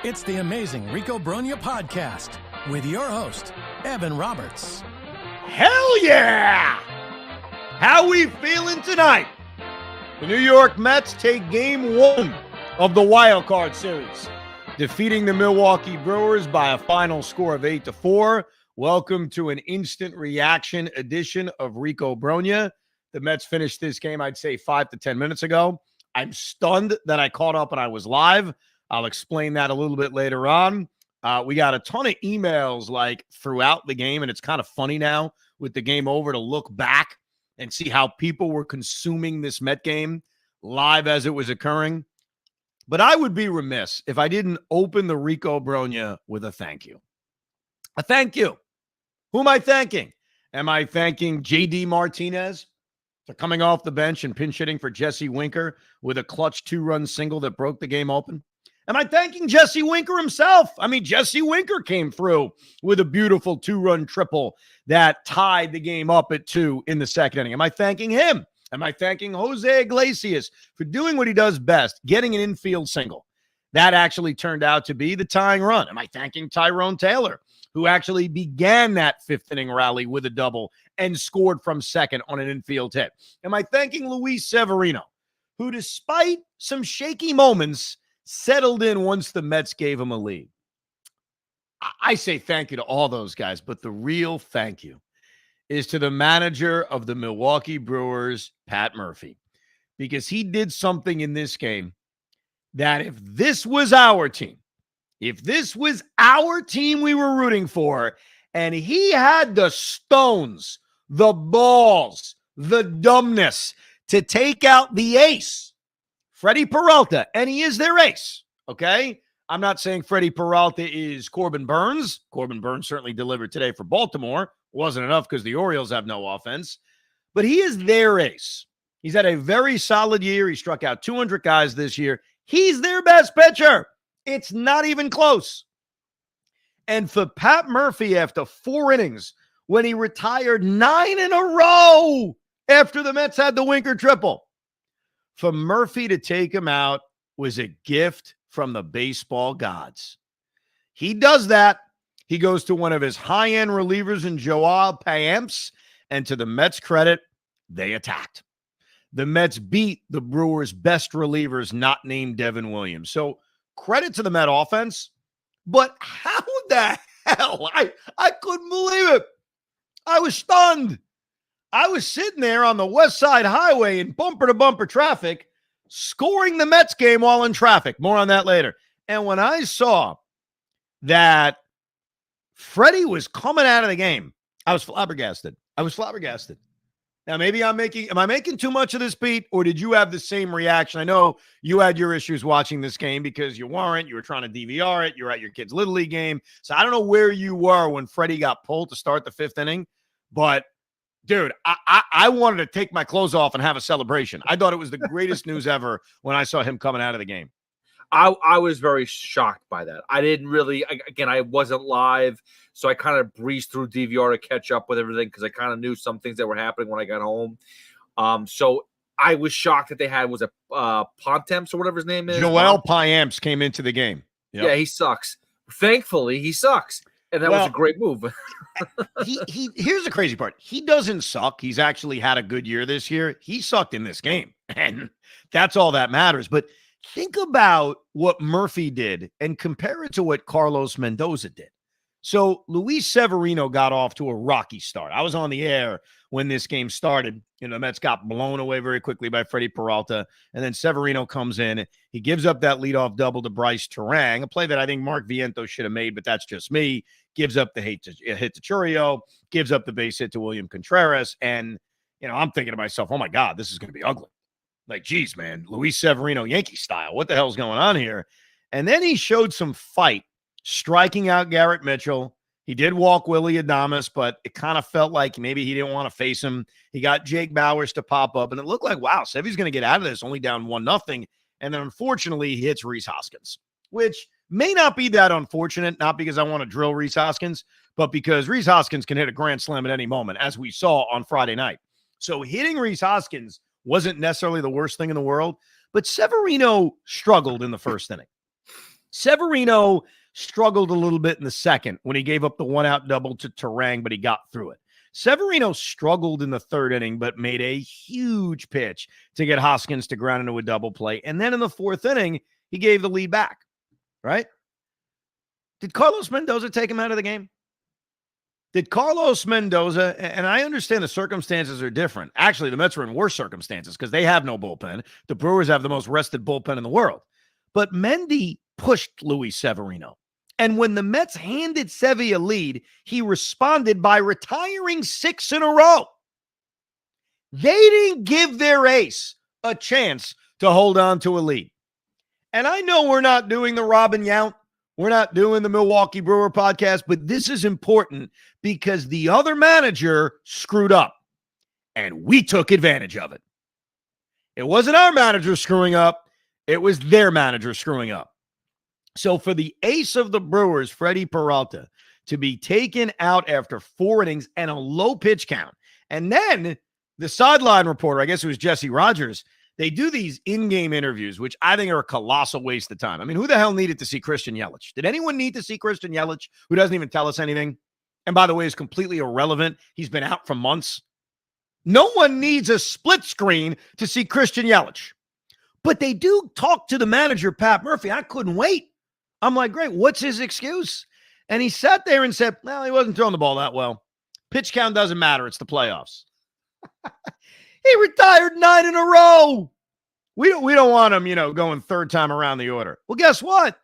It's the amazing Rico Brogna podcast with your host, Evan Roberts. Hell yeah! How we feeling tonight? The New York Mets take game one of the wild card series, defeating the Milwaukee Brewers by a final score of 8-4. Welcome to an instant reaction edition of Rico Brogna. The Mets finished this game, I'd say, 5 to 10 minutes ago. I'm stunned that I caught up and I was live. I'll explain that a little bit later on. We got a ton of emails like throughout the game, and it's kind of funny now with the game over to look back and see how people were consuming this Met game live as it was occurring. But I would be remiss if I didn't open the Rico Brogna with a thank you. A thank you. Who am I thanking? Am I thanking J.D. Martinez for coming off the bench and pinch hitting for Jesse Winker with a clutch 2-run single that broke the game open? Am I thanking Jesse Winker himself? I mean, Jesse Winker came through with a beautiful 2-run triple that tied the game up at 2 in the second inning. Am I thanking him? Am I thanking Jose Iglesias for doing what he does best, getting an infield single? That actually turned out to be the tying run. Am I thanking Tyrone Taylor, who actually began that fifth inning rally with a double and scored from second on an infield hit? Am I thanking Luis Severino, who, despite some shaky moments, settled in once the Mets gave him a lead? I say thank you to all those guys, but the real thank you is to the manager of the Milwaukee Brewers, Pat Murphy, because he did something in this game that if this was our team we were rooting for, and he had the stones, the balls, the dumbness to take out the ace, Freddie Peralta, and he is their ace, okay? I'm not saying Freddie Peralta is Corbin Burns. Corbin Burns certainly delivered today for Baltimore. Wasn't enough because the Orioles have no offense. But he is their ace. He's had a very solid year. He struck out 200 guys this year. He's their best pitcher. It's not even close. And for Pat Murphy, after 4 innings, when he retired 9 in a row after the Mets had the Winker triple, for Murphy to take him out was a gift from the baseball gods. He does that. He goes to one of his high-end relievers in Joao Payamps, and to the Mets' credit, they attacked. The Mets beat the Brewers' best relievers, not named Devin Williams. So credit to the Met offense, but how the hell? I couldn't believe it. I was stunned. I was sitting there on the West Side Highway in bumper-to-bumper traffic, scoring the Mets game while in traffic. More on that later. And when I saw that Freddie was coming out of the game, I was flabbergasted. Now, maybe am I making too much of this, Pete, or did you have the same reaction? I know you had your issues watching this game because you were trying to DVR it. You were at your kid's Little League game. So I don't know where you were when Freddie got pulled to start the 5th inning, but dude, I wanted to take my clothes off and have a celebration. I thought it was the greatest news ever when I saw him coming out of the game. I was very shocked by that. I didn't really, again, I wasn't live, so I kind of breezed through DVR to catch up with everything because I kind of knew some things that were happening when I got home. So I was shocked that they had, was it Pontemps or whatever his name is? Joel Payamps came into the game. Yep. Yeah, he sucks. Thankfully, he sucks. And that was a great move. Here's the crazy part. He doesn't suck. He's actually had a good year this year. He sucked in this game, and that's all that matters. But think about what Murphy did and compare it to what Carlos Mendoza did. So Luis Severino got off to a rocky start. I was on the air when this game started. The Mets got blown away very quickly by Freddie Peralta, and then Severino comes in. He gives up that leadoff double to Bryce Terang, a play that I think Mark Vientos should have made, but that's just me. Gives up the hit to Churio, gives up the base hit to William Contreras, and I'm thinking to myself, oh my God, this is going to be ugly. Like, geez, man, Luis Severino Yankee style. What the hell's going on here? And then he showed some fight, striking out Garrett Mitchell. He did walk Willie Adames, but it kind of felt like maybe he didn't want to face him. He got Jake Bowers to pop up, and it looked like, wow, Sevy's going to get out of this, only down 1-0. And then, unfortunately, he hits Rhys Hoskins, which may not be that unfortunate, not because I want to drill Rhys Hoskins, but because Rhys Hoskins can hit a grand slam at any moment, as we saw on Friday night. So hitting Rhys Hoskins wasn't necessarily the worst thing in the world, but Severino struggled in the first inning. Severino struggled a little bit in the second when he gave up the one-out double to Terang, but he got through it. Severino struggled in the third inning, but made a huge pitch to get Hoskins to ground into a double play. And then in the fourth inning, he gave the lead back, right? Did Carlos Mendoza take him out of the game? Did Carlos Mendoza, and I understand the circumstances are different. Actually, the Mets are in worse circumstances because they have no bullpen. The Brewers have the most rested bullpen in the world. But Mendy pushed Luis Severino. And when the Mets handed Sevy a lead, he responded by retiring 6 in a row. They didn't give their ace a chance to hold on to a lead. And I know we're not doing the Robin Yount. We're not doing the Milwaukee Brewer podcast, but this is important because the other manager screwed up, and we took advantage of it. It wasn't our manager screwing up. It was their manager screwing up. So for the ace of the Brewers, Freddie Peralta, to be taken out after 4 innings and a low pitch count, and then the sideline reporter, I guess it was Jesse Rogers, they do these in-game interviews, which I think are a colossal waste of time. I mean, who the hell needed to see Christian Yelich? Did anyone need to see Christian Yelich, who doesn't even tell us anything? And by the way, is completely irrelevant. He's been out for months. No one needs a split screen to see Christian Yelich. But they do talk to the manager, Pat Murphy. I couldn't wait. I'm like, great, what's his excuse? And he sat there and said, well, he wasn't throwing the ball that well. Pitch count doesn't matter. It's the playoffs. He retired 9 in a row. We don't want him, going third time around the order. Well, guess what?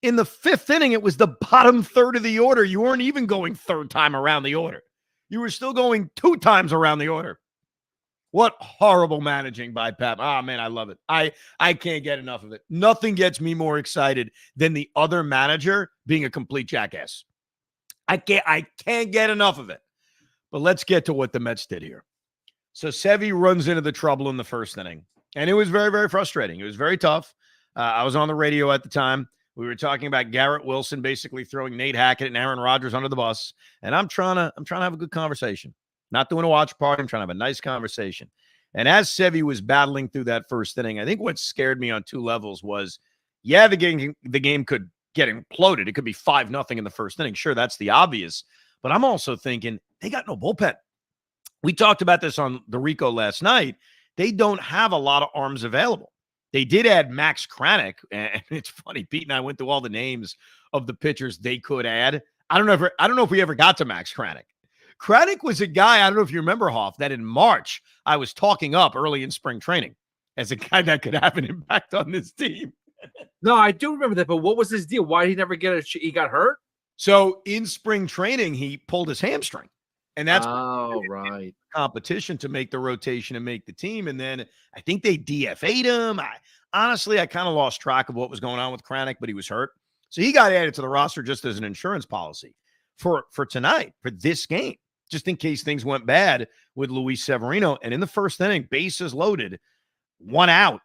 In the 5th inning, it was the bottom third of the order. You weren't even going third time around the order. You were still going 2 times around the order. What horrible managing by Pep. Oh, man, I love it. I can't get enough of it. Nothing gets me more excited than the other manager being a complete jackass. I can't get enough of it. But let's get to what the Mets did here. So Sevy runs into the trouble in the 1st inning, and it was very, very frustrating. It was very tough. I was on the radio at the time. We were talking about Garrett Wilson basically throwing Nate Hackett and Aaron Rodgers under the bus, and I'm trying to have a good conversation. Not doing a watch party. I'm trying to have a nice conversation. And as Sevy was battling through that 1st inning, I think what scared me on 2 levels was, the game could get imploded. It could be 5-0 in the 1st inning. Sure, that's the obvious. But I'm also thinking they got no bullpen. We talked about this on the Rico last night. They don't have a lot of arms available. They did add Max Kranick, and it's funny. Pete and I went through all the names of the pitchers they could add. I don't know if we ever got to Max Kranick. Kranick was a guy, I don't know if you remember, Hoff, that in March I was talking up early in spring training as a guy that could have an impact on this team. No, I do remember that, but what was his deal? Why did he never get he got hurt? So in spring training, he pulled his hamstring. And that's right. Competition to make the rotation and make the team. And then I think they DFA'd him. I kind of lost track of what was going on with Kranick, but he was hurt. So he got added to the roster just as an insurance policy for tonight, for this game, just in case things went bad with Luis Severino. And in the 1st inning, bases loaded, 1 out.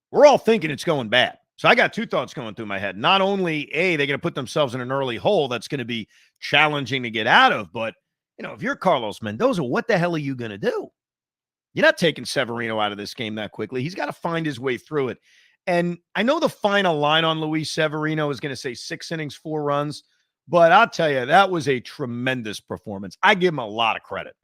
We're all thinking it's going bad. So I got 2 thoughts going through my head. Not only, they're going to put themselves in an early hole that's going to be challenging to get out of, but if you're Carlos Mendoza, what the hell are you going to do? You're not taking Severino out of this game that quickly. He's got to find his way through it. And I know the final line on Luis Severino is going to say 6 innings, 4 runs, but I'll tell you, that was a tremendous performance. I give him a lot of credit.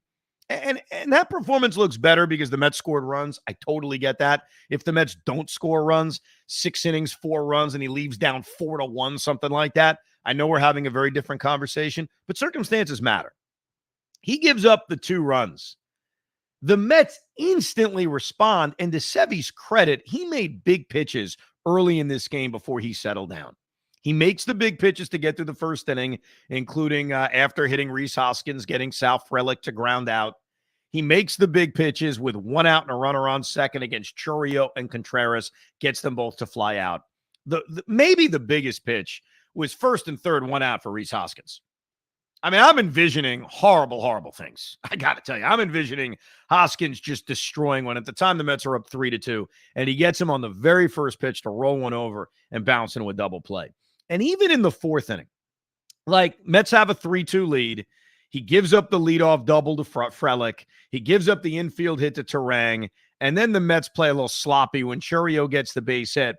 And that performance looks better because the Mets scored runs. I totally get that. If the Mets don't score runs, 6 innings, 4 runs, and he leaves down 4-1, something like that, I know we're having a very different conversation, but circumstances matter. He gives up the 2 runs. The Mets instantly respond, and to Sevy's credit, he made big pitches early in this game before he settled down. He makes the big pitches to get through the 1st inning, including after hitting Rhys Hoskins, getting Sal Frelick to ground out. He makes the big pitches with 1 out and a runner on second against Chourio and Contreras, gets them both to fly out. Maybe the biggest pitch was 1st and 3rd, 1 out for Rhys Hoskins. I mean, I'm envisioning horrible, horrible things. I got to tell you, I'm envisioning Hoskins just destroying one. At the time, the Mets are up 3-2, and he gets him on the very first pitch to roll one over and bounce into a double play. And even in the 4th inning, Mets have a 3-2 lead. He gives up the leadoff double to Frelick. He gives up the infield hit to Terang. And then the Mets play a little sloppy when Chourio gets the base hit.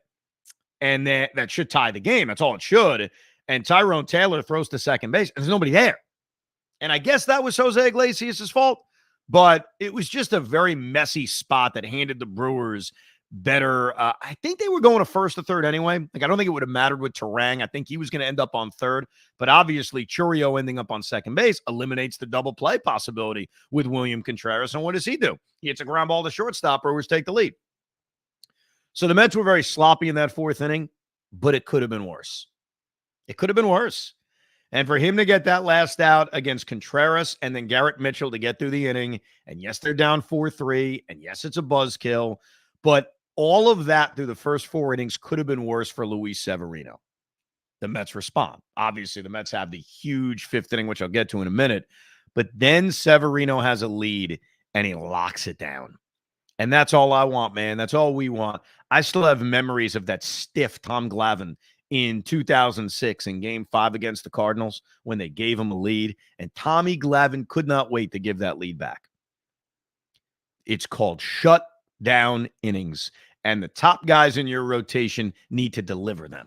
and that should tie the game. That's all it should. And Tyrone Taylor throws to second base, and there's nobody there. And I guess that was Jose Iglesias' fault, but it was just a very messy spot that handed the Brewers better. I think they were going to first or third anyway. Like, I don't think it would have mattered with Terang. I think he was going to end up on third, but obviously Churio ending up on second base eliminates the double play possibility with William Contreras. And what does he do? He hits a ground ball to shortstop. Brewers take the lead. So the Mets were very sloppy in that fourth inning, but it could have been worse. It could have been worse. And for him to get that last out against Contreras and then Garrett Mitchell to get through the inning, and yes, they're down 4-3, and yes, it's a buzzkill, but all of that through the first four innings could have been worse for Luis Severino. The Mets respond. Obviously, the Mets have the huge fifth inning, which I'll get to in a minute, but then Severino has a lead, and he locks it down. And that's all I want, man. That's all we want. I still have memories of that stiff Tom Glavine in 2006 in Game 5 against the Cardinals when they gave him a lead, and Tommy Glavine could not wait to give that lead back. It's called shut down innings, and the top guys in your rotation need to deliver them.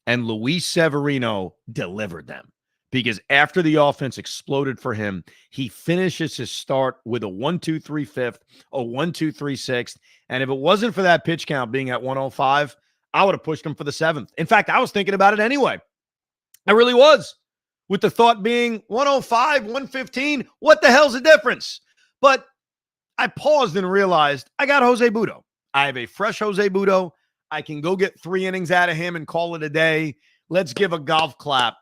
And Luis Severino delivered them, because after the offense exploded for him, he finishes his start with a 1-2-3 fifth, a 1-2-3 sixth, and if it wasn't for that pitch count being at 105, I would have pushed him for the seventh. In fact, I was thinking about it anyway. I really was, with the thought being 105, 115, what the hell's the difference? But I paused and realized I got Jose Butto. I have a fresh Jose Butto. I can go get 3 innings out of him and call it a day. Let's give a golf clap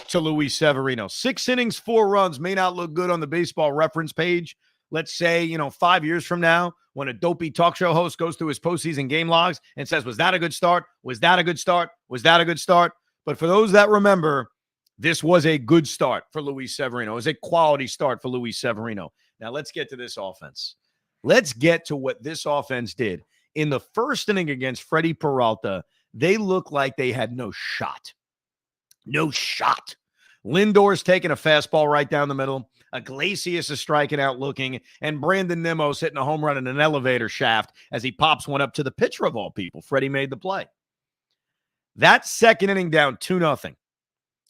to Luis Severino. 6 innings, 4 runs may not look good on the Baseball Reference page. Let's say, 5 years from now, when a dopey talk show host goes through his postseason game logs and says, was that a good start? Was that a good start? Was that a good start? But for those that remember, this was a good start for Luis Severino. It was a quality start for Luis Severino. Now let's get to this offense. Let's get to what this offense did. In the first inning against Freddie Peralta, they looked like they had no shot. No shot. Lindor's taking a fastball right down the middle. Iglesias is striking out looking, and Brandon Nimmo's hitting a home run in an elevator shaft as he pops one up to the pitcher of all people. Freddie made the play. That second inning down 2-0.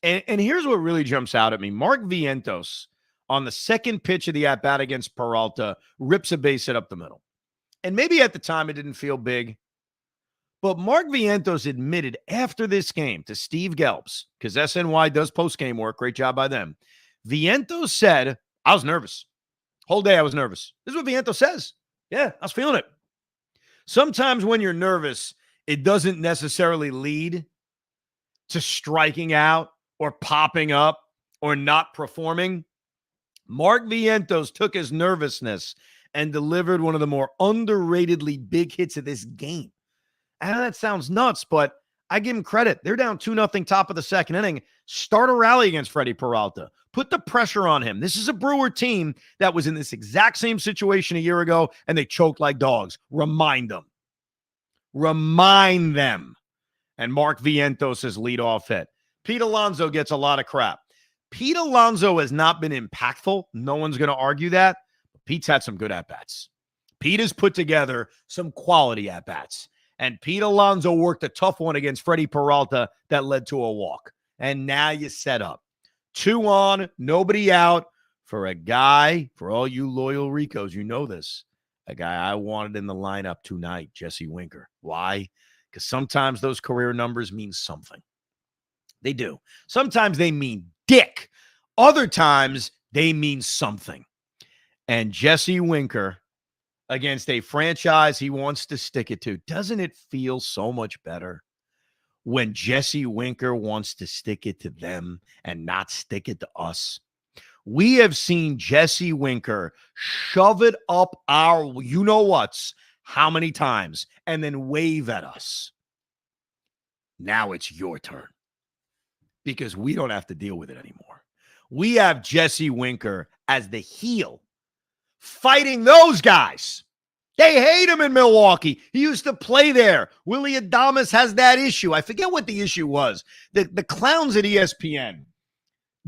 And here's what really jumps out at me. Mark Vientos, on the second pitch of the at-bat against Peralta, rips a base hit up the middle. And maybe at the time it didn't feel big, but Mark Vientos admitted after this game to Steve Gelbs, because SNY does post-game work, great job by them. Vientos said, I was nervous. Whole day I was nervous. This is what Vientos says. Yeah, I was feeling it. Sometimes when you're nervous, it doesn't necessarily lead to striking out or popping up or not performing. Mark Vientos took his nervousness and delivered one of the more underratedly big hits of this game. I know that sounds nuts, but I give him credit. They're down 2-0 top of the second inning. Start a rally against Freddie Peralta. Put the pressure on him. This is a Brewer team that was in this exact same situation a year ago, and they choked like dogs. Remind them. Remind them. And Mark Vientos' leadoff hit. Pete Alonso gets a lot of crap. Pete Alonso has not been impactful. No one's going to argue that. But Pete's had some good at-bats. Pete has put together some quality at-bats. And Pete Alonso worked a tough one against Freddie Peralta that led to a walk. And now you set up. 2 on, nobody out for a guy, for all you loyal Ricos, you know this, a guy I wanted in the lineup tonight, Jesse Winker. Why? Because sometimes those career numbers mean something. They do. Sometimes they mean dick. Other times they mean something. And Jesse Winker, against a franchise he wants to stick it to, doesn't it feel so much better when Jesse Winker wants to stick it to them and not stick it to us? We have seen Jesse Winker shove it up our you-know-whats how many times and then wave at us. Now it's your turn, because we don't have to deal with it anymore. We have Jesse Winker as the heel fighting those guys. They hate him in Milwaukee. He used to play there. Willie Adames has that issue. I forget what the issue was. The clowns at ESPN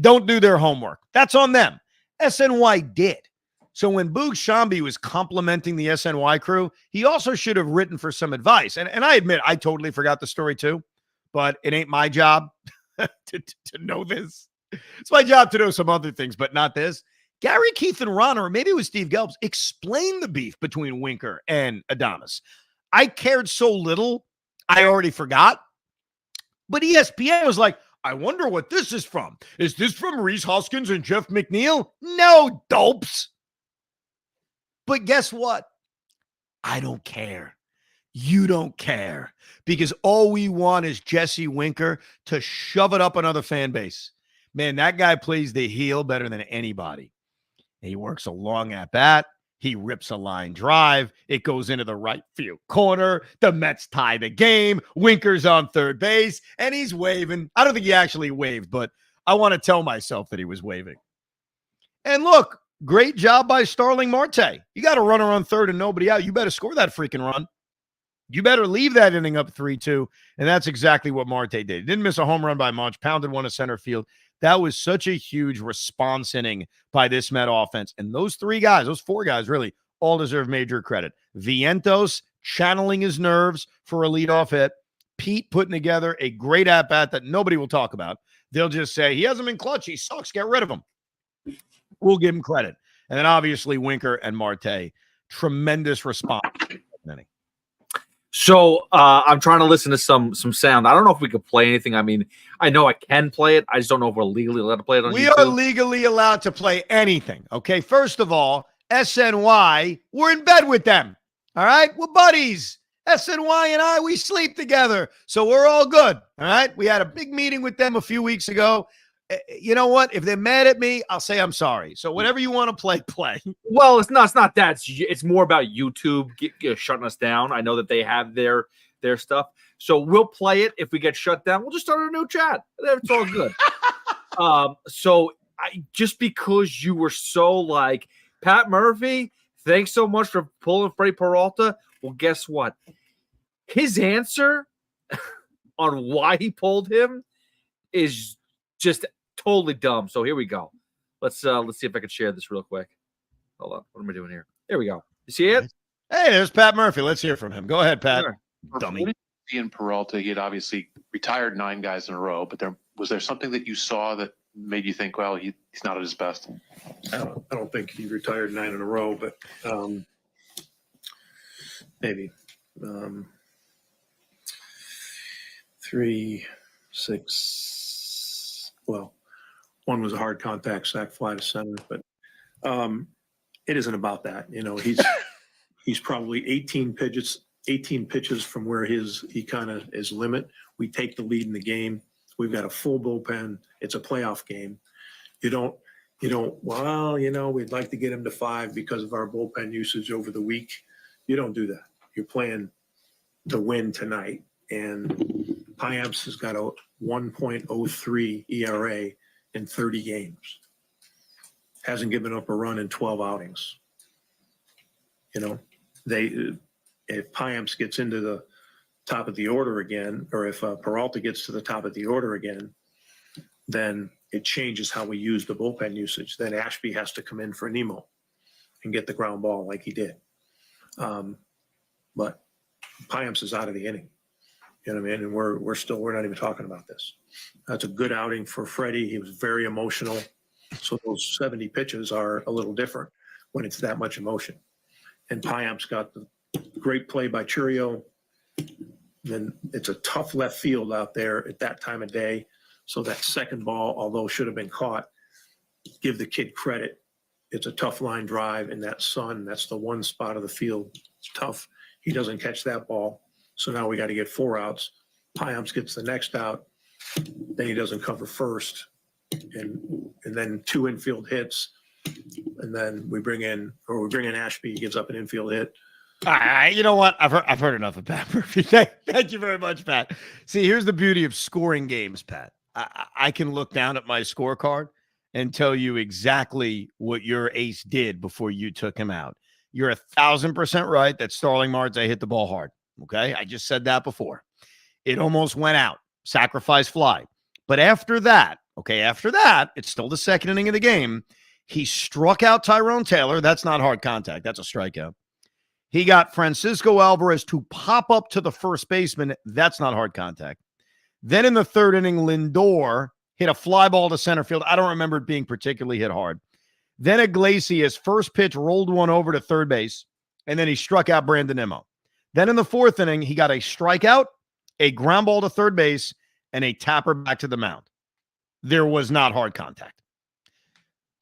don't do their homework. That's on them. SNY did. So when Boog Shambi was complimenting the SNY crew, he also should have written for some advice. And I admit, I totally forgot the story too, but it ain't my job to know this. It's my job to know some other things, but not this. Gary, Keith, and Ron, or maybe it was Steve Gelbs, explained the beef between Winker and Adames. I cared so little, I already forgot. But ESPN was like, I wonder what this is from. Is this from Reese Hoskins and Jeff McNeil? No, dopes. But guess what? I don't care. You don't care. Because all we want is Jesse Winker to shove it up another fan base. Man, that guy plays the heel better than anybody. He works a long at bat. He rips a line drive. It goes into the right field corner. The Mets tie the game. Winker's on third base, and he's waving. I don't think he actually waved, but I want to tell myself that he was waving. And look, great job by Starling Marte. You got a runner on third and nobody out. You better score that freaking run. You better leave that inning up 3-2, and that's exactly what Marte did. He didn't miss a home run by much, pounded one to center field. That was such a huge response inning by this Met offense. And those four guys really all deserve major credit. Vientos channeling his nerves for a leadoff hit. Pete putting together a great at-bat that nobody will talk about. They'll just say, he hasn't been clutch. He sucks. Get rid of him. We'll give him credit. And then obviously Winker and Marte, tremendous response. So I'm trying to listen to some sound. I don't know if we could play anything. I mean, I know I can play it. I just don't know if we're legally allowed to play it on YouTube. We are legally allowed to play anything. Okay. First of all, SNY, we're in bed with them. All right. We're buddies. SNY and I, we sleep together. So we're all good. All right. We had a big meeting with them a few weeks ago. You know what? If they're mad at me, I'll say I'm sorry. So whatever you want to play, play. Well, it's not that. It's more about YouTube shutting us down. I know that they have their stuff. So we'll play it. If we get shut down, we'll just start a new chat. It's all good. Just because you were so like, Pat Murphy, thanks so much for pulling Freddie Peralta. Well, guess what? His answer on why he pulled him is just totally dumb. So here we go. Let's see if I can share this real quick. Hold on. What am I doing here? There we go. You see it? Hey, there's Pat Murphy. Let's hear from him. Go ahead, Pat. Sure. Dummy. What did you see in Peralta? He had obviously retired 9 guys in a row, but was there something that you saw that made you think, well, he's not at his best? I don't think he retired 9 in a row, but maybe 3, 6. Well, one was a hard contact sac fly to center, but it isn't about that. You know, he's probably 18 pitches from where he kind of is limit. We take the lead in the game. We've got a full bullpen. It's a playoff game. You don't, well, we'd like to get him to 5 because of our bullpen usage over the week. You don't do that. You're playing to win tonight. And Piamps has got a 1.03 ERA in 30 games. Hasn't given up a run in 12 outings. If Piamps gets into the top of the order again, or if Peralta gets to the top of the order again, then it changes how we use the bullpen usage. Then Ashby has to come in for Nemo and get the ground ball like he did. But Piamps is out of the inning. You know what I mean? And we're not even talking about this. That's a good outing for Freddie. He was very emotional. So those 70 pitches are a little different when it's that much emotion. And Piamps got the great play by Churio. Then it's a tough left field out there at that time of day. So that second ball, although should have been caught, give the kid credit. It's a tough line drive in that sun. That's the one spot of the field. It's tough. He doesn't catch that ball. So now we got to get 4 outs. Piamps gets the next out. Then he doesn't cover first. And then 2 infield hits. And then we bring in Ashby. He gives up an infield hit. You know what? I've heard enough of Pat Murphy. Thank you very much, Pat. See, here's the beauty of scoring games, Pat. I can look down at my scorecard and tell you exactly what your ace did before you took him out. You're 1,000% right that Starling Marte hit the ball hard. Okay, I just said that before. It almost went out. Sacrifice fly. But after that, it's still the second inning of the game. He struck out Tyrone Taylor. That's not hard contact. That's a strikeout. He got Francisco Alvarez to pop up to the first baseman. That's not hard contact. Then in the third inning, Lindor hit a fly ball to center field. I don't remember it being particularly hit hard. Then Iglesias, first pitch, rolled one over to third base, and then he struck out Brandon Nimmo. Then in the fourth inning, he got a strikeout, a ground ball to third base, and a tapper back to the mound. There was not hard contact.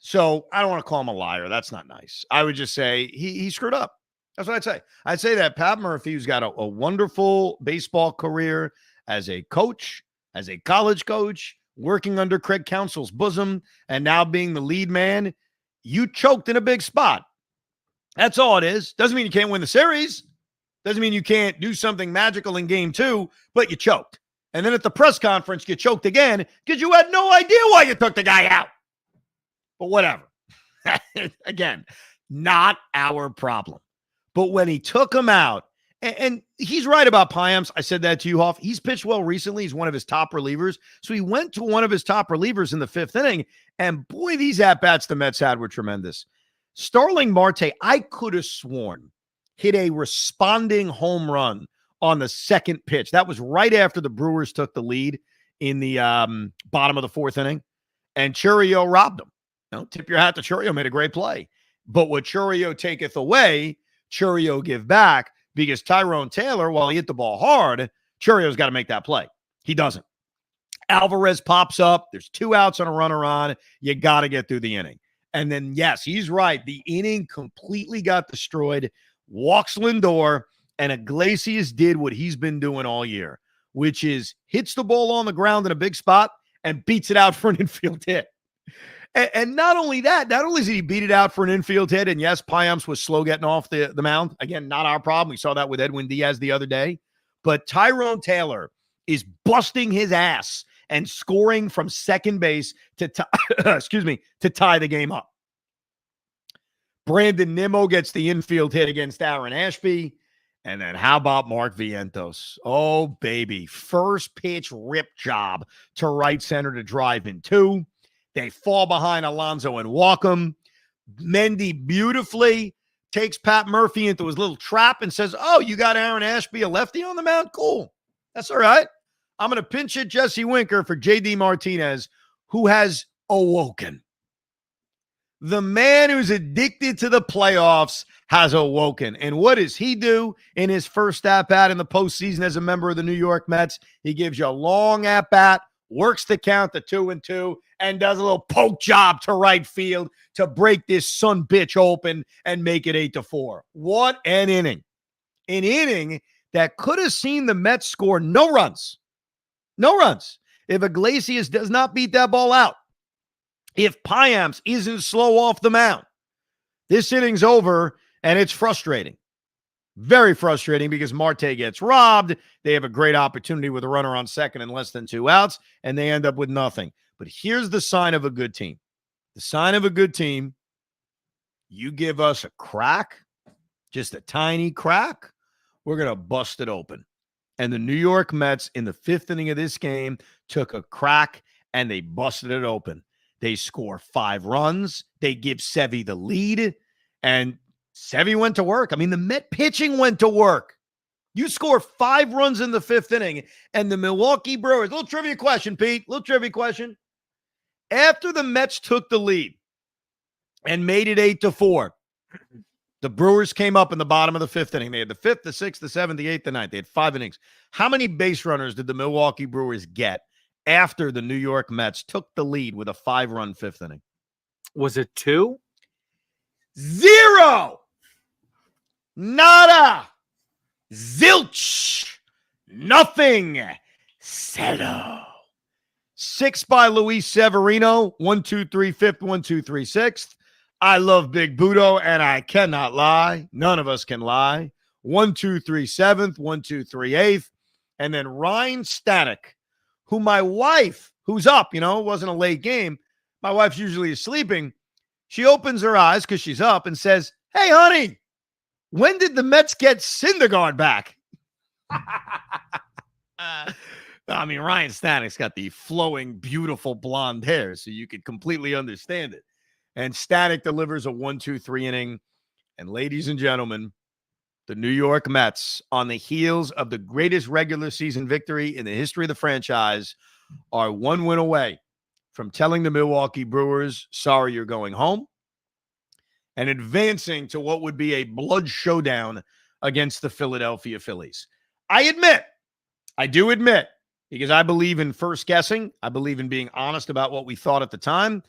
So I don't want to call him a liar. That's not nice. I would just say he screwed up. That's what I'd say. I'd say that Pat Murphy, who's got a wonderful baseball career as a coach, as a college coach, working under Craig Counsell's bosom, and now being the lead man, you choked in a big spot. That's all it is. Doesn't mean you can't win the series. Doesn't mean you can't do something magical in game 2, but you choked. And then at the press conference, you choked again because you had no idea why you took the guy out. But whatever. Again, not our problem. But when he took him out, and he's right about Payamps. I said that to you, Hoff. He's pitched well recently. He's one of his top relievers. So he went to one of his top relievers in the 5th inning. And boy, these at-bats the Mets had were tremendous. Starling Marte, I could have sworn, hit a responding home run on the second pitch. That was right after the Brewers took the lead in the bottom of the 4th inning. And Chourio robbed him. Tip your hat to Chourio, made a great play. But what Chourio taketh away, Chourio give back, because Tyrone Taylor, while he hit the ball hard, Chourio's got to make that play. He doesn't. Alvarez pops up. There's 2 outs and a runner on. You got to get through the inning. And then, yes, he's right. The inning completely got destroyed. Walks Lindor, and Iglesias did what he's been doing all year, which is hits the ball on the ground in a big spot and beats it out for an infield hit. And not only that, not only did he beat it out for an infield hit, and yes, Payamps was slow getting off the mound. Again, not our problem. We saw that with Edwin Diaz the other day. But Tyrone Taylor is busting his ass and scoring from second base to tie the game up. Brandon Nimmo gets the infield hit against Aaron Ashby. And then how about Mark Vientos? Oh, baby. First pitch rip job to right center to drive in 2. They fall behind Alonso and walk him. Mendy beautifully takes Pat Murphy into his little trap and says, oh, you got Aaron Ashby, a lefty on the mound? Cool. That's all right. I'm going to pinch hit Jesse Winker for J.D. Martinez, who has awoken. The man who's addicted to the playoffs has awoken. And what does he do in his first at-bat in the postseason as a member of the New York Mets? He gives you a long at-bat, works the count to 2-2, and does a little poke job to right field to break this son bitch open and make it 8-4. What an inning. An inning that could have seen the Mets score no runs. No runs. If Iglesias does not beat that ball out. If Payamps isn't slow off the mound. This inning's over, and it's frustrating. Very frustrating because Marte gets robbed. They have a great opportunity with a runner on second and less than 2 outs, and they end up with nothing. But here's the sign of a good team. The sign of a good team, you give us a crack, just a tiny crack, we're going to bust it open. And the New York Mets in the 5th inning of this game took a crack, and they busted it open. They score 5 runs. They give Sevy the lead, and Sevy went to work. I mean, the Met pitching went to work. You score 5 runs in the 5th inning, and the Milwaukee Brewers, little trivia question, Pete, little trivia question. After the Mets took the lead and made it 8-4, the Brewers came up in the bottom of the 5th inning. They had the 5th, the 6th, the 7th, the 8th, the 9th. They had 5 innings. How many base runners did the Milwaukee Brewers get after the New York Mets took the lead with a 5-run 5th inning? Was it 2? 0. Nada. Zilch. Nothing. Zero. 6 by Luis Severino. 1, 2, 3, 5th, 1, 2, 3, 6th. I love Big Budo, and I cannot lie. None of us can lie. 1, 2, 3, 7th, 1, 2, 3, 8th. And then Ryan Stanek, who my wife, who's up, it wasn't a late game. My wife's usually sleeping. She opens her eyes because she's up and says, hey, honey, when did the Mets get Syndergaard back? I mean, Ryan Stanek's got the flowing, beautiful blonde hair, so you could completely understand it. And Stanek delivers a 1-2-3 inning. And ladies and gentlemen, the New York Mets, on the heels of the greatest regular season victory in the history of the franchise, are one win away from telling the Milwaukee Brewers, sorry, you're going home, and advancing to what would be a blood showdown against the Philadelphia Phillies. I do admit, because I believe in first guessing, I believe in being honest about what we thought at the time,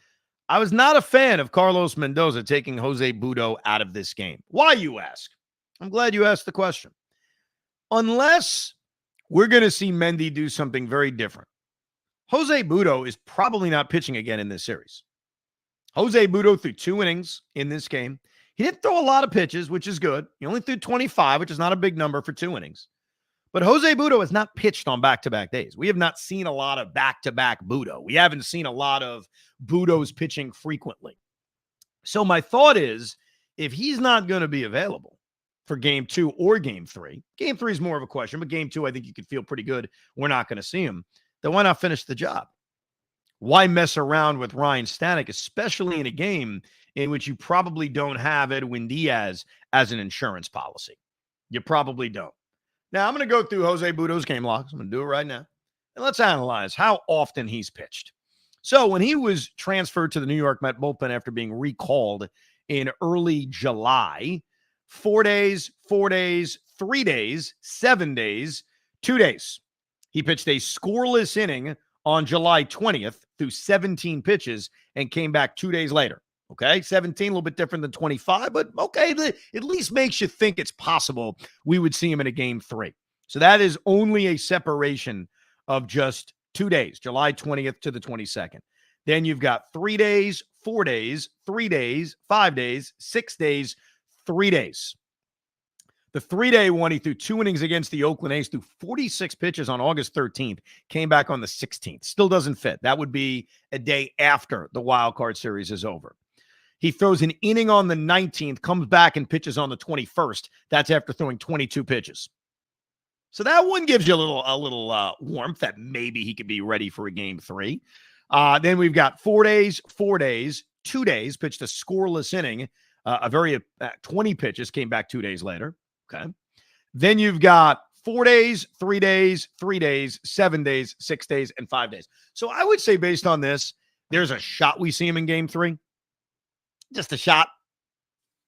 I was not a fan of Carlos Mendoza taking Jose Butto out of this game. Why, you ask? I'm glad you asked the question. Unless we're going to see Mendy do something very different. Jose Butto is probably not pitching again in this series. Jose Butto threw 2 innings in this game. He didn't throw a lot of pitches, which is good. He only threw 25, which is not a big number for 2 innings. But Jose Butto has not pitched on back-to-back days. We have not seen a lot of back-to-back Butto. We haven't seen a lot of Butto's pitching frequently. So my thought is, if he's not going to be available for game 2 or game 3, game 3 is more of a question, but game 2, I think you could feel pretty good we're not going to see him, then why not finish the job? Why mess around with Ryan Stanek, especially in a game in which you probably don't have Edwin Diaz as an insurance policy? You probably don't. Now, I'm going to go through Jose Butto's game logs. I'm going to do it right now. And let's analyze how often he's pitched. So when he was transferred to the New York Met bullpen after being recalled in early July, 4 days, 4 days, 3 days, 7 days, 2 days. He pitched a scoreless inning on July 20th through 17 pitches and came back 2 days later. Okay, 17, a little bit different than 25, but okay, at least makes you think it's possible we would see him in a game 3. So that is only a separation of just 2 days, July 20th to the 22nd. Then you've got 3 days, 4 days, 3 days, 5 days, 6 days, 3 days. The 3-day one, he threw 2 innings against the Oakland A's, threw 46 pitches on August 13th, came back on the 16th. Still doesn't fit. That would be a day after the wild card series is over. He throws an inning on the 19th, comes back and pitches on the 21st. That's after throwing 22 pitches. So that one gives you a little warmth that maybe he could be ready for a game 3. Then we've got 4 days, 4 days, 2 days, pitched a scoreless inning, 20 pitches, came back 2 days later. Okay. Then you've got 4 days, 3 days, 3 days, 7 days, 6 days, and 5 days. So I would say based on this, there's a shot we see him in game 3. Just a shot.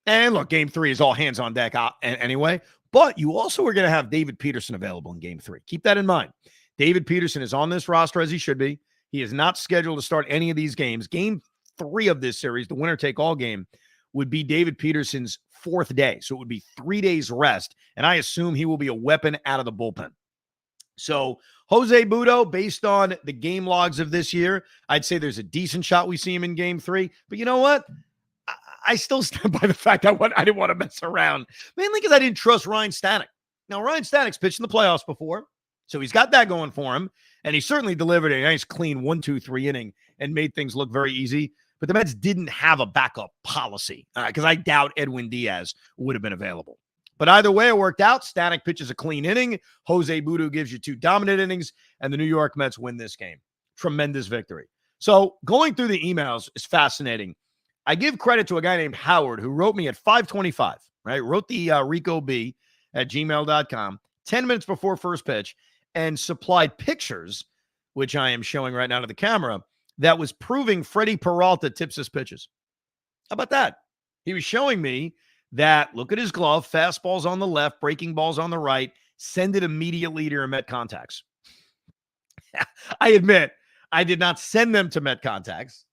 And look, game 3 is all hands on deck anyway. But you also are going to have David Peterson available in game 3. Keep that in mind. David Peterson is on this roster as he should be. He is not scheduled to start any of these games. Game 3 of this series, the winner-take-all game, would be David Peterson's 4th day. So it would be 3 days rest. And I assume he will be a weapon out of the bullpen. So Jose Butto, based on the game logs of this year, I'd say there's a decent shot we see him in game 3. But you know what? I still stand by the fact I didn't want to mess around, mainly because I didn't trust Ryan Stanek. Now, Ryan Stanek's pitched in the playoffs before, so he's got that going for him, and he certainly delivered a nice, clean 1-2-3 inning and made things look very easy. But the Mets didn't have a backup policy because I doubt Edwin Diaz would have been available. But either way, it worked out. Stanek pitches a clean inning. Jose Butto gives you 2 dominant innings, and the New York Mets win this game. Tremendous victory. So going through the emails is fascinating. I give credit to a guy named Howard who wrote me at 5:25, right? Wrote the Rico B at gmail.com 10 minutes before first pitch and supplied pictures, which I am showing right now to the camera, that was proving Freddie Peralta tips his pitches. How about that? He was showing me that, look at his glove, fastballs on the left, breaking balls on the right, send it immediately to your Met contacts. I admit, I did not send them to Met contacts.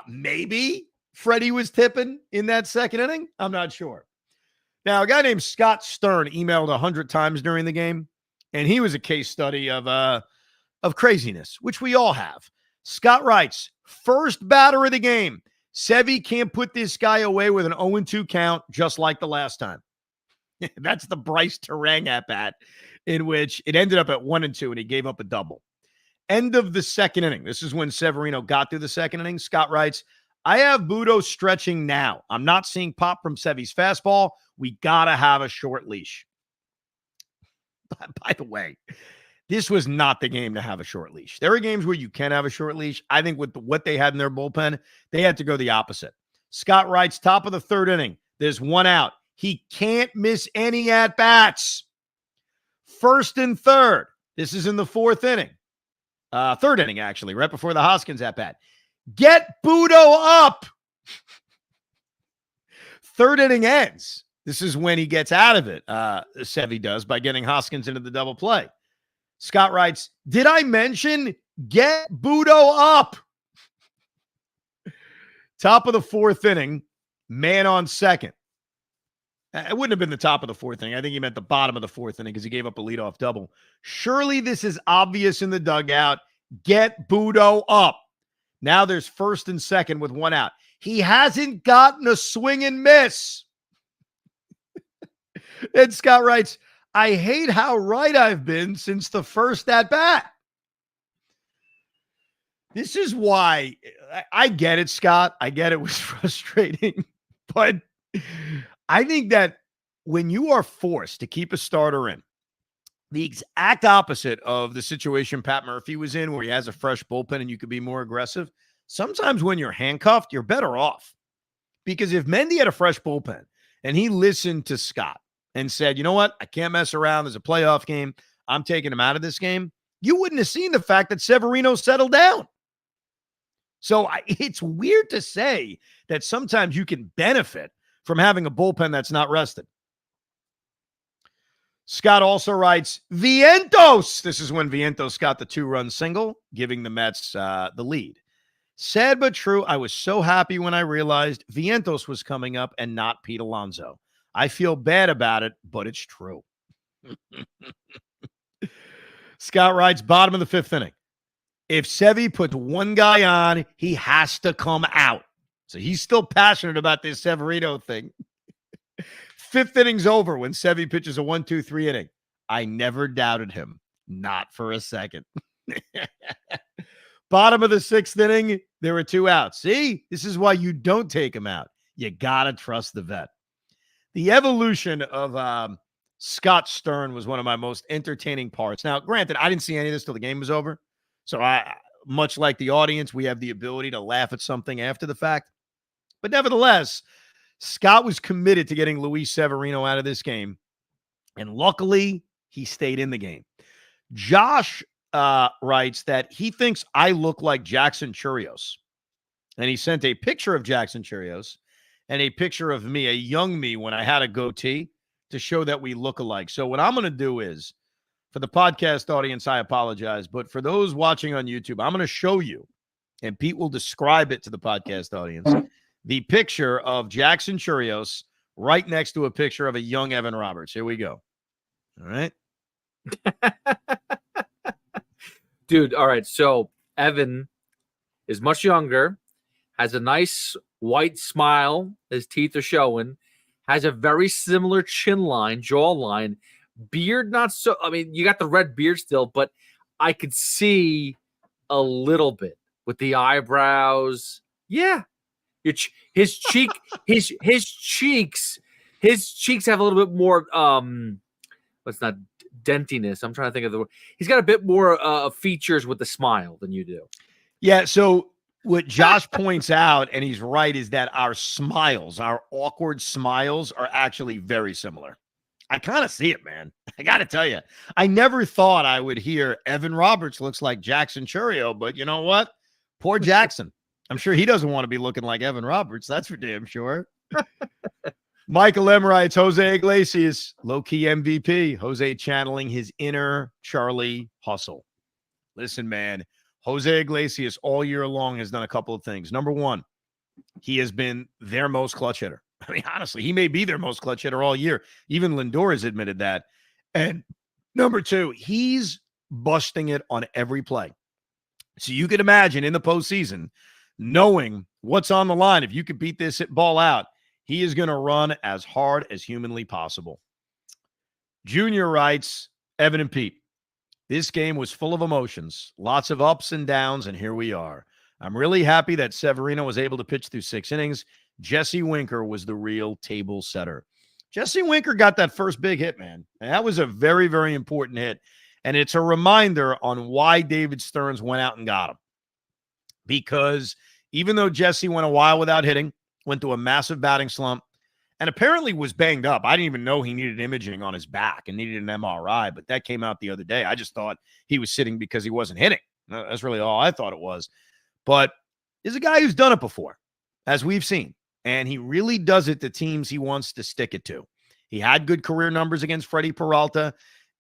Maybe Freddie was tipping in that second inning. I'm not sure. Now, a guy named Scott Stern emailed 100 times during the game, and he was a case study of craziness, which we all have. Scott writes, first batter of the game. Sevy can't put this guy away with an 0-2 count, just like the last time. That's the Bryce Terang at-bat, in which it ended up at 1-2, and he gave up a double. End of the second inning. This is when Severino got through the second inning. Scott writes, I have Butto stretching now. I'm not seeing pop from Sevy's fastball. We got to have a short leash. By the way, this was not the game to have a short leash. There are games where you can have a short leash. I think with what they had in their bullpen, they had to go the opposite. Scott writes, top of the third inning, there's one out. He can't miss any at-bats. First and third. This is in the fourth inning. Third inning, actually, right before the Hoskins at-bat. Get Budo up. Third inning ends. This is when he gets out of it, Sevy does, by getting Hoskins into the double play. Scott writes, did I mention get Budo up? Top of the fourth inning, man on second. It wouldn't have been the top of the fourth inning. I think he meant the bottom of the fourth inning because he gave up a leadoff double. Surely this is obvious in the dugout. Get Budo up. Now there's first and second with one out. He hasn't gotten a swing and miss. And Scott writes, I hate how right I've been since the first at bat. This is why I get it, Scott. I get it was frustrating, but I think that when you are forced to keep a starter in, the exact opposite of the situation Pat Murphy was in, where he has a fresh bullpen and you could be more aggressive. Sometimes when you're handcuffed, you're better off. Because if Mendy had a fresh bullpen and he listened to Scott and said, you know what, I can't mess around. There's a playoff game. I'm taking him out of this game. You wouldn't have seen the fact that Severino settled down. So it's weird to say that sometimes you can benefit from having a bullpen that's not rested. Scott also writes, Vientos. This is when Vientos got the 2-run single, giving the Mets the lead. Sad but true, I was so happy when I realized Vientos was coming up and not Pete Alonso. I feel bad about it, but it's true. Scott writes, bottom of the fifth inning. If Sevy puts one guy on, he has to come out. So he's still passionate about this Severino thing. Fifth inning's over when Sevy pitches a 1-2-3 inning. I never doubted him. Not for a second. Bottom of the sixth inning, there were 2 outs. See, this is why you don't take him out. You got to trust the vet. The evolution of Scott Stern was one of my most entertaining parts. Now, granted, I didn't see any of this till the game was over. So much like the audience, we have the ability to laugh at something after the fact. But nevertheless, Scott was committed to getting Luis Severino out of this game. And luckily, he stayed in the game. Josh writes that he thinks I look like Jackson Churios. And he sent a picture of Jackson Churios and a picture of me, a young me, when I had a goatee, to show that we look alike. So what I'm going to do is, for the podcast audience, I apologize. But for those watching on YouTube, I'm going to show you, and Pete will describe it to the podcast audience, the picture of Jackson Churios right next to a picture of a young Evan Roberts. Here we go. All right. Dude, all right. So Evan is much younger, has a nice white smile. His teeth are showing, has a very similar chin line, jawline. Beard, not so. I mean, you got the red beard still, but I could see a little bit with the eyebrows. Yeah, his cheeks have a little bit more. What's not dentiness? I'm trying to think of the word. He's got a bit more features with the smile than you do. Yeah. So what Josh points out, and he's right, is that our smiles, our awkward smiles, are actually very similar. I kind of see it, man. I got to tell you, I never thought I would hear Evan Roberts looks like Jackson Churio, but you know what? Poor Jackson. I'm sure he doesn't want to be looking like Evan Roberts. That's for damn sure. Michael M. writes, Jose Iglesias, low-key MVP. Jose channeling his inner Charlie Hustle. Listen, man, Jose Iglesias all year long has done a couple of things. Number one, he has been their most clutch hitter. I mean, honestly, he may be their most clutch hitter all year. Even Lindor has admitted that. And number two, he's busting it on every play. So you can imagine in the postseason, knowing what's on the line, if you could beat this ball out, he is going to run as hard as humanly possible. Junior writes, Evan and Pete, this game was full of emotions, lots of ups and downs, and here we are. I'm really happy that Severino was able to pitch through 6 innings. Jesse Winker was the real table setter. Jesse Winker got that first big hit, man. And that was a very, very important hit. And it's a reminder on why David Stearns went out and got him. Because even though Jesse went a while without hitting, went through a massive batting slump, and apparently was banged up. I didn't even know he needed imaging on his back and needed an MRI, but that came out the other day. I just thought he was sitting because he wasn't hitting. That's really all I thought it was. But he's a guy who's done it before, as we've seen. And he really does it to teams he wants to stick it to. He had good career numbers against Freddie Peralta.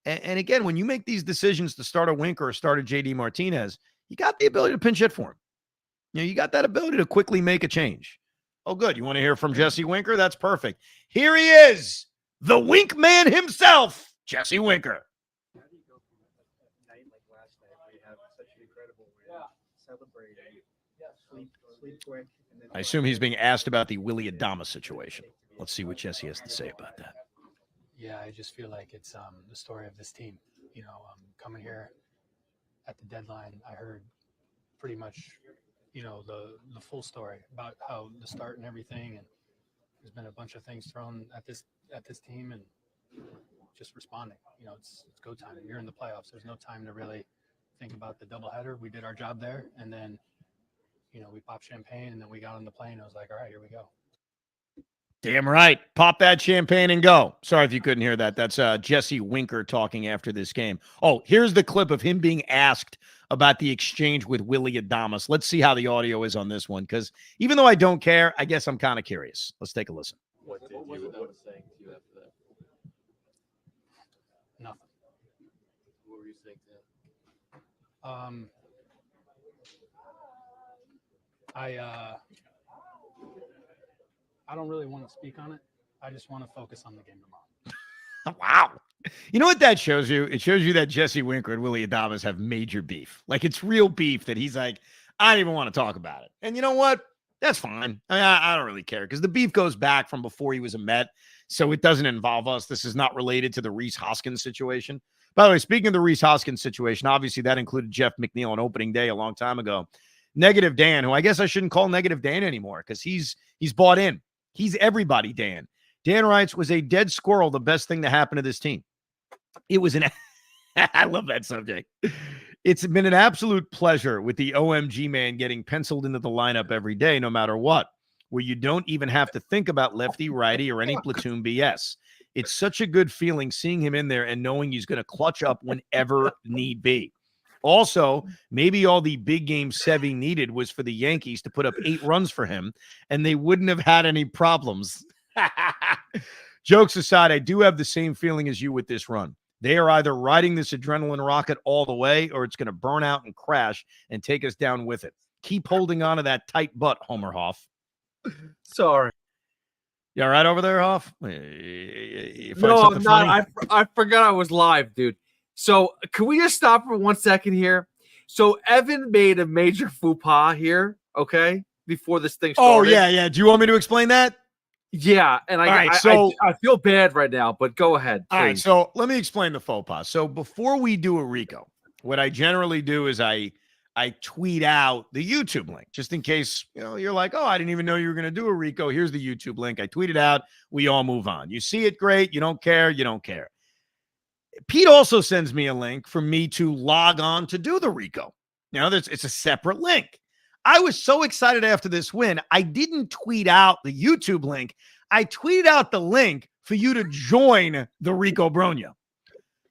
And again, when you make these decisions to start a Winker or start a JD Martinez, you got the ability to pinch hit for him. You got that ability to quickly make a change. Oh, good. You want to hear from Jesse Winker? That's perfect. Here he is, the Wink Man himself, Jesse Winker. How do you go from a night like last night where you have such an incredible win, celebrating, sleep quick, and then I assume he's being asked about the Willie Adames situation. Let's see what Jesse has to say about that. Yeah, I just feel like it's the story of this team. Coming here at the deadline, I heard pretty much, the full story about how the start and everything, and there's been a bunch of things thrown at this team, and just responding. It's go time. You're in the playoffs. There's no time to really think about the doubleheader. We did our job there, and then we popped champagne, and then we got on the plane. I was like, all right, here we go. Damn right. Pop that champagne and go. Sorry if you couldn't hear that. That's Jesse Winker talking after this game. Oh, here's the clip of him being asked about the exchange with Willie Adames. Let's see how the audio is on this one, because even though I don't care, I guess I'm kind of curious. Let's take a listen. What did you was saying to you after that? Nothing. What were you saying to him? I don't really want to speak on it. I just want to focus on the game tomorrow. Wow. You know what that shows you? It shows you that Jesse Winker and Willie Adames have major beef. Like, it's real beef that he's like, I don't even want to talk about it. And you know what? That's fine. I don't really care, because the beef goes back from before he was a Met, so it doesn't involve us. This is not related to the Rhys Hoskins situation. By the way, speaking of the Rhys Hoskins situation, obviously that included Jeff McNeil on opening day a long time ago. Negative Dan, who I guess I shouldn't call Negative Dan anymore, because he's bought in. He's everybody, Dan. Dan writes, was a dead squirrel the best thing to happen to this team? It was an I love that subject. It's been an absolute pleasure with the OMG man getting penciled into the lineup every day, no matter what, where you don't even have to think about lefty, righty, or any platoon BS. It's such a good feeling seeing him in there and knowing he's going to clutch up whenever need be. Also, maybe all the big game Sevy needed was for the Yankees to put up 8 runs for him, and they wouldn't have had any problems. Jokes aside, I do have the same feeling as you with this run. They are either riding this adrenaline rocket all the way, or it's going to burn out and crash and take us down with it. Keep holding on to that tight butt, Homer Hoff. Sorry. You all right over there, Hoff? No, I'm not. I forgot I was live, dude. So can we just stop for 1 second here? So Evan made a major faux pas here, okay, before this thing started. Oh, yeah. Do you want me to explain that? Yeah, and I feel bad right now, but go ahead. All right, so let me explain the faux pas. So before we do a Rico, what I generally do is I tweet out the YouTube link, just in case, you're like, oh, I didn't even know you were going to do a Rico. Here's the YouTube link. I tweet it out. We all move on. You see it, great. You don't care. You don't care. Pete also sends me a link for me to log on to do the Rico. It's a separate link. I was so excited after this win, I didn't tweet out the YouTube link. I tweeted out the link for you to join the Rico Brogna.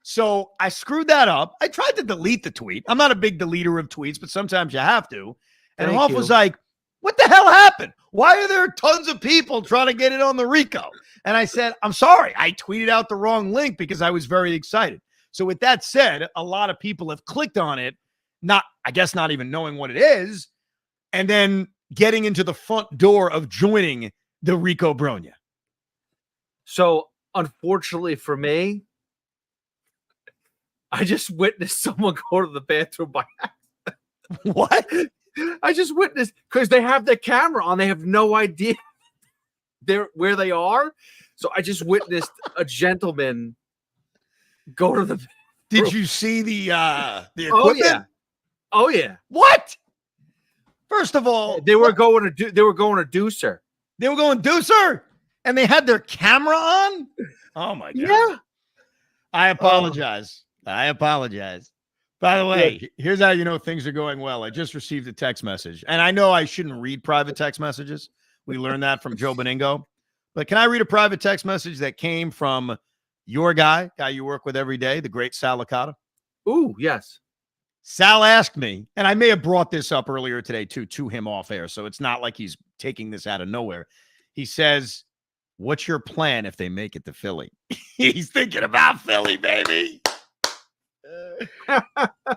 So I screwed that up. I tried to delete the tweet. I'm not a big deleter of tweets, but sometimes you have to. And Hoff was like, what the hell happened? Why are there tons of people trying to get it on the Rico? And I said, I'm sorry. I tweeted out the wrong link because I was very excited. So with that said, a lot of people have clicked on it, not even knowing what it is, and then getting into the front door of joining the Rico Brogna. So unfortunately for me, I just witnessed someone go to the bathroom by accident. What? I just witnessed, because they have the camera on. They have no idea where they are. So I just witnessed a gentleman go to the. Did you see the equipment? Oh yeah. What? First of all, they were going to deucer. They were going deucer, and they had their camera on. Oh my god. Yeah. I apologize. I apologize. By the way, here's how you know things are going well. I just received a text message, and I know I shouldn't read private text messages. We learned that from Joe Beningo. But can I read a private text message that came from your guy you work with every day, the great Sal Licata? Ooh, yes. Sal asked me, and I may have brought this up earlier today too, to him off air, so it's not like he's taking this out of nowhere. He says, what's your plan if they make it to Philly? He's thinking about Philly, baby.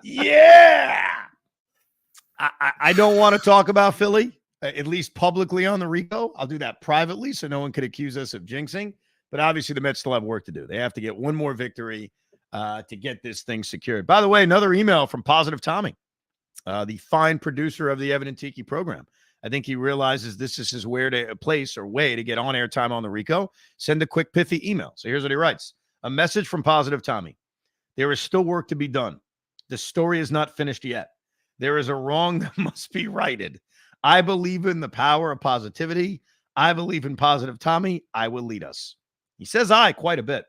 Yeah. I don't want to talk about Philly, at least publicly on the Rico. I'll do that privately so no one could accuse us of jinxing. But obviously the Mets still have work to do. They have to get one more victory to get this thing secured. By the way, another email from Positive Tommy, the fine producer of the Evan and Tiki program. I think he realizes this is his way to get on-air time on the Rico. Send a quick, pithy email. So here's what he writes. A message from Positive Tommy. There is still work to be done. The story is not finished yet. There is a wrong that must be righted. I believe in the power of positivity. I believe in Positive Tommy. I will lead us. He says I quite a bit.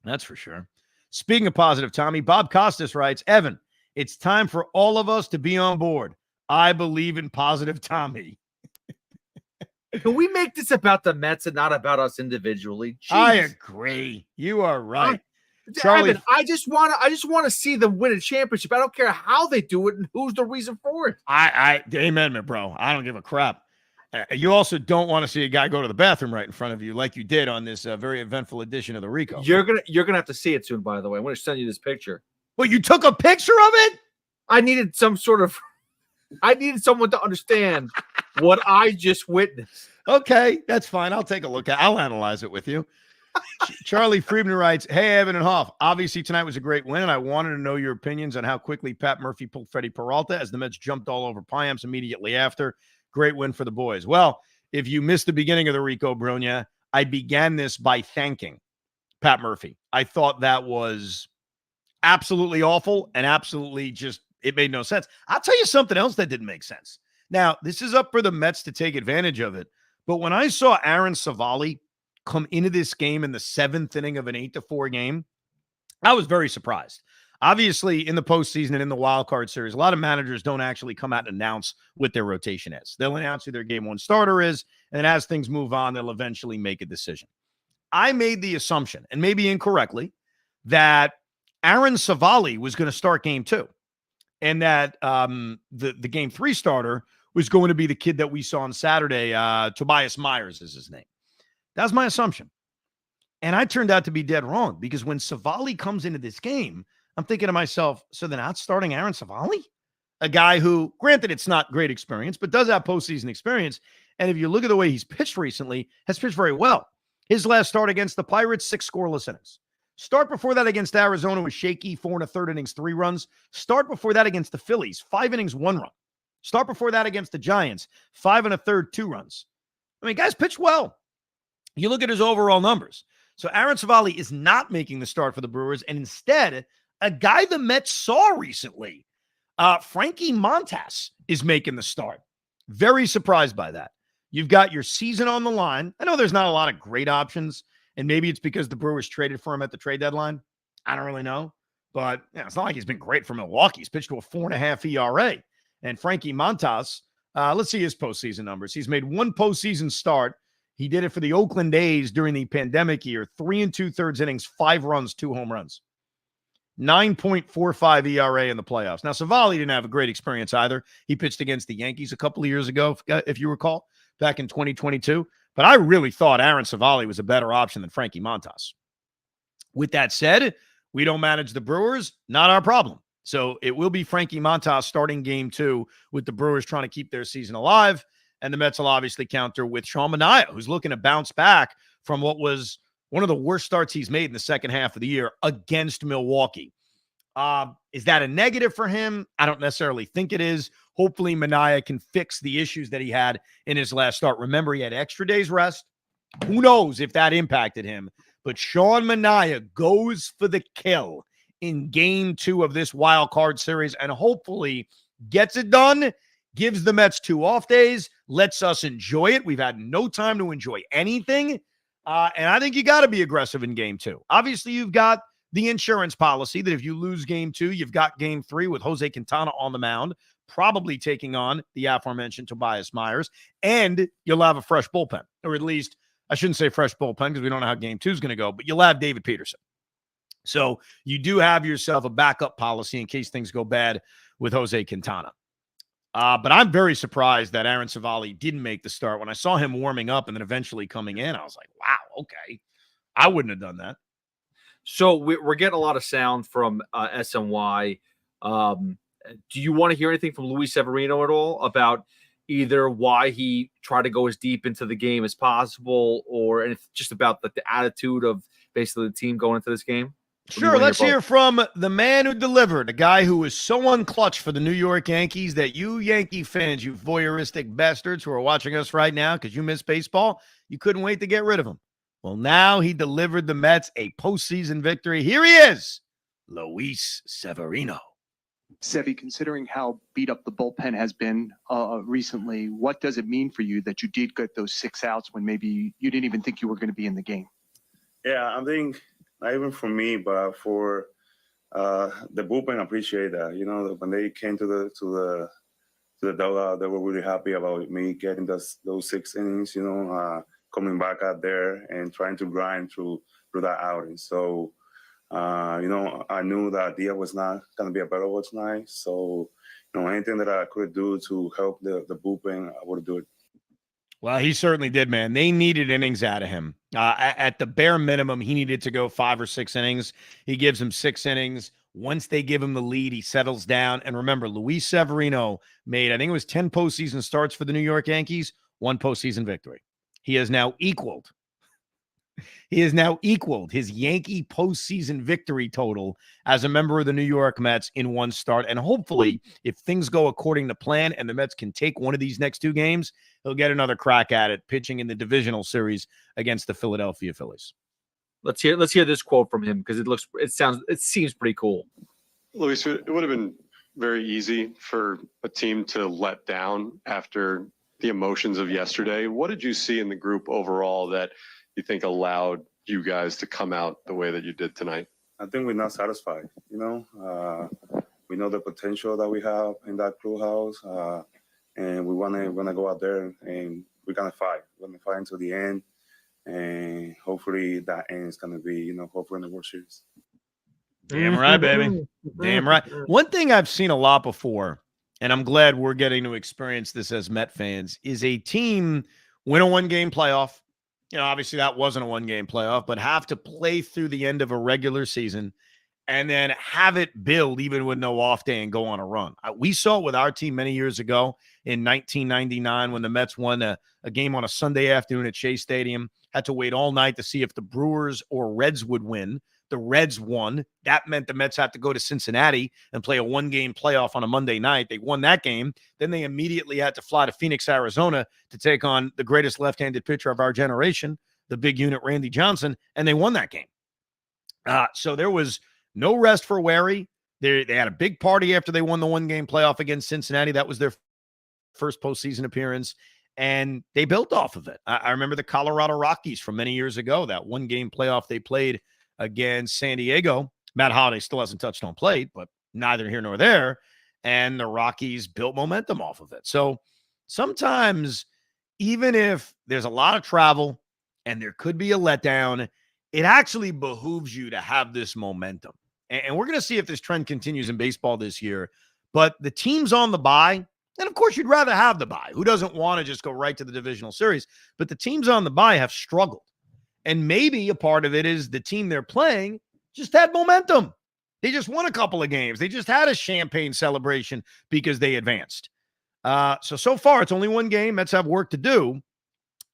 That's for sure. Speaking of Positive Tommy, Bob Costas writes, Evan, it's time for all of us to be on board. I believe in Positive Tommy. Can we make this about the Mets and not about us individually? Jeez. I agree. You are right. Charlie, Evan, I just want to see them win a championship. I don't care how they do it and who's the reason for it. Amen, man, bro. I don't give a crap. You also don't want to see a guy go to the bathroom right in front of you like you did on this very eventful edition of the Rico. You're gonna have to see it soon, by the way. I'm gonna send you this picture. Well, you took a picture of it? I needed someone to understand what I just witnessed. Okay, that's fine. I'll take a look at it. I'll analyze it with you. Charlie Friedman writes, hey, Evan and Hoff, obviously tonight was a great win, and I wanted to know your opinions on how quickly Pat Murphy pulled Freddie Peralta as the Mets jumped all over Piamps immediately after. Great win for the boys. Well, if you missed the beginning of the Rico, Brogna, I began this by thanking Pat Murphy. I thought that was absolutely awful and absolutely just, it made no sense. I'll tell you something else that didn't make sense. Now, this is up for the Mets to take advantage of it, but when I saw Aaron Savali come into this game in the 7th inning of an 8-4 game, I was very surprised. Obviously, in the postseason and in the wild card series, a lot of managers don't actually come out and announce what their rotation is. They'll announce who their game one starter is, and then as things move on, they'll eventually make a decision. I made the assumption, and maybe incorrectly, that Aaron Savali was going to start game 2, and that the game 3 starter was going to be the kid that we saw on Saturday. Tobias Myers is his name. That's my assumption. And I turned out to be dead wrong, because when Savali comes into this game, I'm thinking to myself, so they're not starting Aaron Savali? A guy who, granted, it's not great experience, but does have postseason experience. And if you look at the way he's pitched recently, has pitched very well. His last start against the Pirates, 6 scoreless innings. Start before that against Arizona was shaky, 4 1/3 innings, 3 runs. Start before that against the Phillies, 5 innings, 1 run. Start before that against the Giants, 5 1/3, 2 runs. I mean, guys pitched well. You look at his overall numbers. So Aaron Savali is not making the start for the Brewers, and instead, a guy the Mets saw recently, Frankie Montas, is making the start. Very surprised by that. You've got your season on the line. I know there's not a lot of great options, and maybe it's because the Brewers traded for him at the trade deadline. I don't really know. But it's not like he's been great for Milwaukee. He's pitched to a 4.5 ERA. And Frankie Montas, let's see his postseason numbers. He's made 1 postseason start. He did it for the Oakland A's during the pandemic year. 3 2/3 innings, 5 runs, 2 home runs. 9.45 ERA in the playoffs. Now, Savali didn't have a great experience either. He pitched against the Yankees a couple of years ago, if you recall, back in 2022. But I really thought Aaron Savali was a better option than Frankie Montas. With that said, we don't manage the Brewers. Not our problem. So it will be Frankie Montas starting game 2 with the Brewers trying to keep their season alive. And the Mets will obviously counter with Sean Manaea, who's looking to bounce back from what was one of the worst starts he's made in the second half of the year against Milwaukee. Is that a negative for him? I don't necessarily think it is. Hopefully Manaea can fix the issues that he had in his last start. Remember, he had extra days rest. Who knows if that impacted him? But Sean Manaea goes for the kill in game 2 of this wild card series and hopefully gets it done, gives the Mets 2 off days, lets us enjoy it. We've had no time to enjoy anything. And I think you got to be aggressive in game 2. Obviously, you've got the insurance policy that if you lose game 2, you've got game 3 with Jose Quintana on the mound, probably taking on the aforementioned Tobias Myers, and you'll have a fresh bullpen, or at least I shouldn't say fresh bullpen because we don't know how game 2 is going to go, but you'll have David Peterson. So you do have yourself a backup policy in case things go bad with Jose Quintana. But I'm very surprised that Aaron Savali didn't make the start. When I saw him warming up and then eventually coming in, I was like, wow, okay. I wouldn't have done that. So we're getting a lot of sound from SNY. Do you want to hear anything from Luis Severino at all about either why he tried to go as deep into the game as possible, or just about the attitude of basically the team going into this game? Sure, let's hear from the man who delivered, a guy who was so unclutch for the New York Yankees that you Yankee fans, you voyeuristic bastards who are watching us right now because you miss baseball, you couldn't wait to get rid of him. Well, now he delivered the Mets a postseason victory. Here he is, Luis Severino. Sevy, considering how beat up the bullpen has been recently, what does it mean for you that you did get those 6 outs when maybe you didn't even think you were going to be in the game? Yeah, I think not even for me, but for the bullpen, appreciate that. You know, when they came to the dugout, they were really happy about me getting those 6 innings. You know, coming back out there and trying to grind through that outing. So, you know, I knew that Dia was not going to be available tonight. So, you know, anything that I could do to help the bullpen, I would do it. Well, he certainly did, man. They needed innings out of him. At the bare minimum, he needed to go 5 or 6 innings. He gives him 6 innings. Once they give him the lead, he settles down. And remember, Luis Severino made, I think it was 10 postseason starts for the New York Yankees, 1 postseason victory. He has now equaled his Yankee postseason victory total as a member of the New York Mets in 1 start. And hopefully, if things go according to plan and the Mets can take one of these next 2 games, he'll get another crack at it, pitching in the divisional series against the Philadelphia Phillies. Let's hear this quote from him because it seems pretty cool. Luis, it would have been very easy for a team to let down after the emotions of yesterday. What did you see in the group overall that you think allowed you guys to come out the way that you did tonight? I think we're not satisfied. You know, we know the potential that we have in that clubhouse, and we want to go out there and we're gonna fight. We're gonna fight until the end, and hopefully that end is gonna be, you know, hopefully in the World Series. Damn right, baby. Damn right. One thing I've seen a lot before, and I'm glad we're getting to experience this as Met fans, is a team win a 1-game playoff. You know, obviously that wasn't a 1-game playoff, but have to play through the end of a regular season and then have it build even with no off day and go on a run. We saw it with our team many years ago in 1999 when the Mets won a game on a Sunday afternoon at Shea Stadium, had to wait all night to see if the Brewers or Reds would win. The Reds won. That meant the Mets had to go to Cincinnati and play a 1-game playoff on a Monday night. They won that game. Then they immediately had to fly to Phoenix, Arizona to take on the greatest left-handed pitcher of our generation, the big unit Randy Johnson, and they won that game. So there was no rest for Wary. They had a big party after they won the 1-game playoff against Cincinnati. That was their first postseason appearance, and they built off of it. I remember the Colorado Rockies from many years ago, that 1-game playoff they played against San Diego. Matt Holliday still hasn't touched on plate, but neither here nor there. And the Rockies built momentum off of it. So sometimes, even if there's a lot of travel and there could be a letdown, it actually behooves you to have this momentum. And we're going to see if this trend continues in baseball this year. But the teams on the bye, and of course you'd rather have the bye. Who doesn't want to just go right to the divisional series? But the teams on the bye have struggled. And maybe a part of it is the team they're playing just had momentum. They just won a couple of games. They just had a champagne celebration because they advanced. So far, it's only 1 game. Mets have work to do.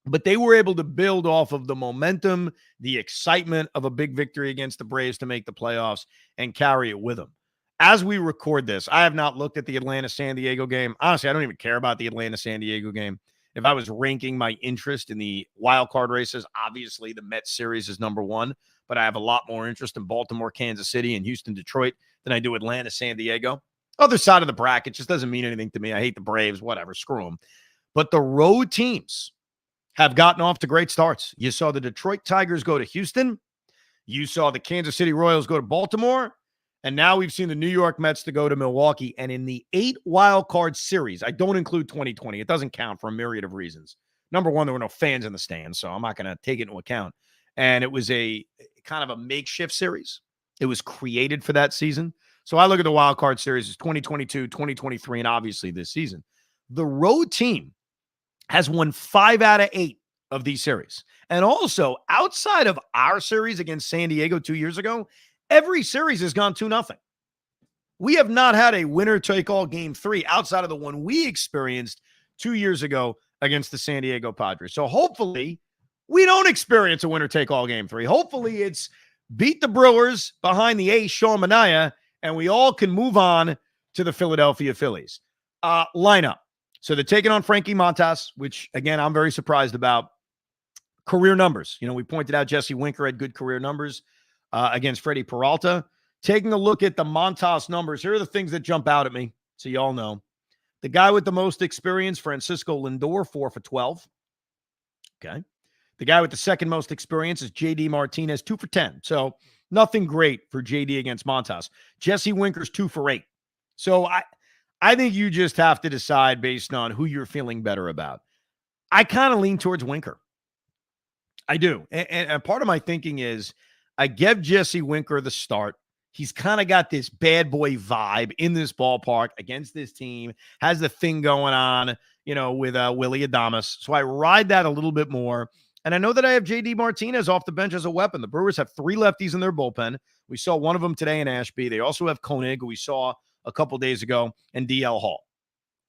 But they were able to build off of the momentum, the excitement of a big victory against the Braves to make the playoffs and carry it with them. As we record this, I have not looked at the Atlanta-San Diego game. Honestly, I don't even care about the Atlanta-San Diego game. If I was ranking my interest in the wild card races, obviously the Mets series is number 1, but I have a lot more interest in Baltimore, Kansas City, and Houston, Detroit than I do Atlanta, San Diego. Other side of the bracket just doesn't mean anything to me. I hate the Braves, whatever, screw them. But the road teams have gotten off to great starts. You saw the Detroit Tigers go to Houston. You saw the Kansas City Royals go to Baltimore, and now we've seen the New York Mets to go to Milwaukee. And in the 8 wild card series, I don't include 2020. It doesn't count for a myriad of reasons. Number one, there were no fans in the stands, so I'm not going to take it into account. And it was a kind of a makeshift series. It was created for that season. So I look at the wild card series as 2022, 2023, and obviously this season. The road team has won 5 out of 8 of these series. And also, outside of our series against San Diego 2 years ago, every series has gone 2-0. We have not had a winner-take-all game 3 outside of the one we experienced 2 years ago against the San Diego Padres. So hopefully we don't experience a winner-take-all game 3. Hopefully it's beat the Brewers behind the ace, Sean Manaea, and we all can move on to the Philadelphia Phillies. Lineup. So they're taking on Frankie Montas, which, again, I'm very surprised about. Career numbers. You know, we pointed out Jesse Winker had good career numbers against Freddie Peralta. Taking a look at the Montas numbers, here are the things that jump out at me, so you all know. The guy with the most experience, Francisco Lindor, 4 for 12. Okay. The guy with the second most experience is J.D. Martinez, 2 for 10. So nothing great for J.D. against Montas. Jesse Winker's 2 for 8. So I think you just have to decide based on who you're feeling better about. I kind of lean towards Winker. I do. And part of my thinking is I give Jesse Winker the start. He's kind of got this bad boy vibe in this ballpark against this team, has the thing going on, you know, with Willy Adames. So I ride that a little bit more. And I know that I have J.D. Martinez off the bench as a weapon. The Brewers have 3 lefties in their bullpen. We saw one of them today in Ashby. They also have Koenig, who we saw a couple days ago, and DL Hall.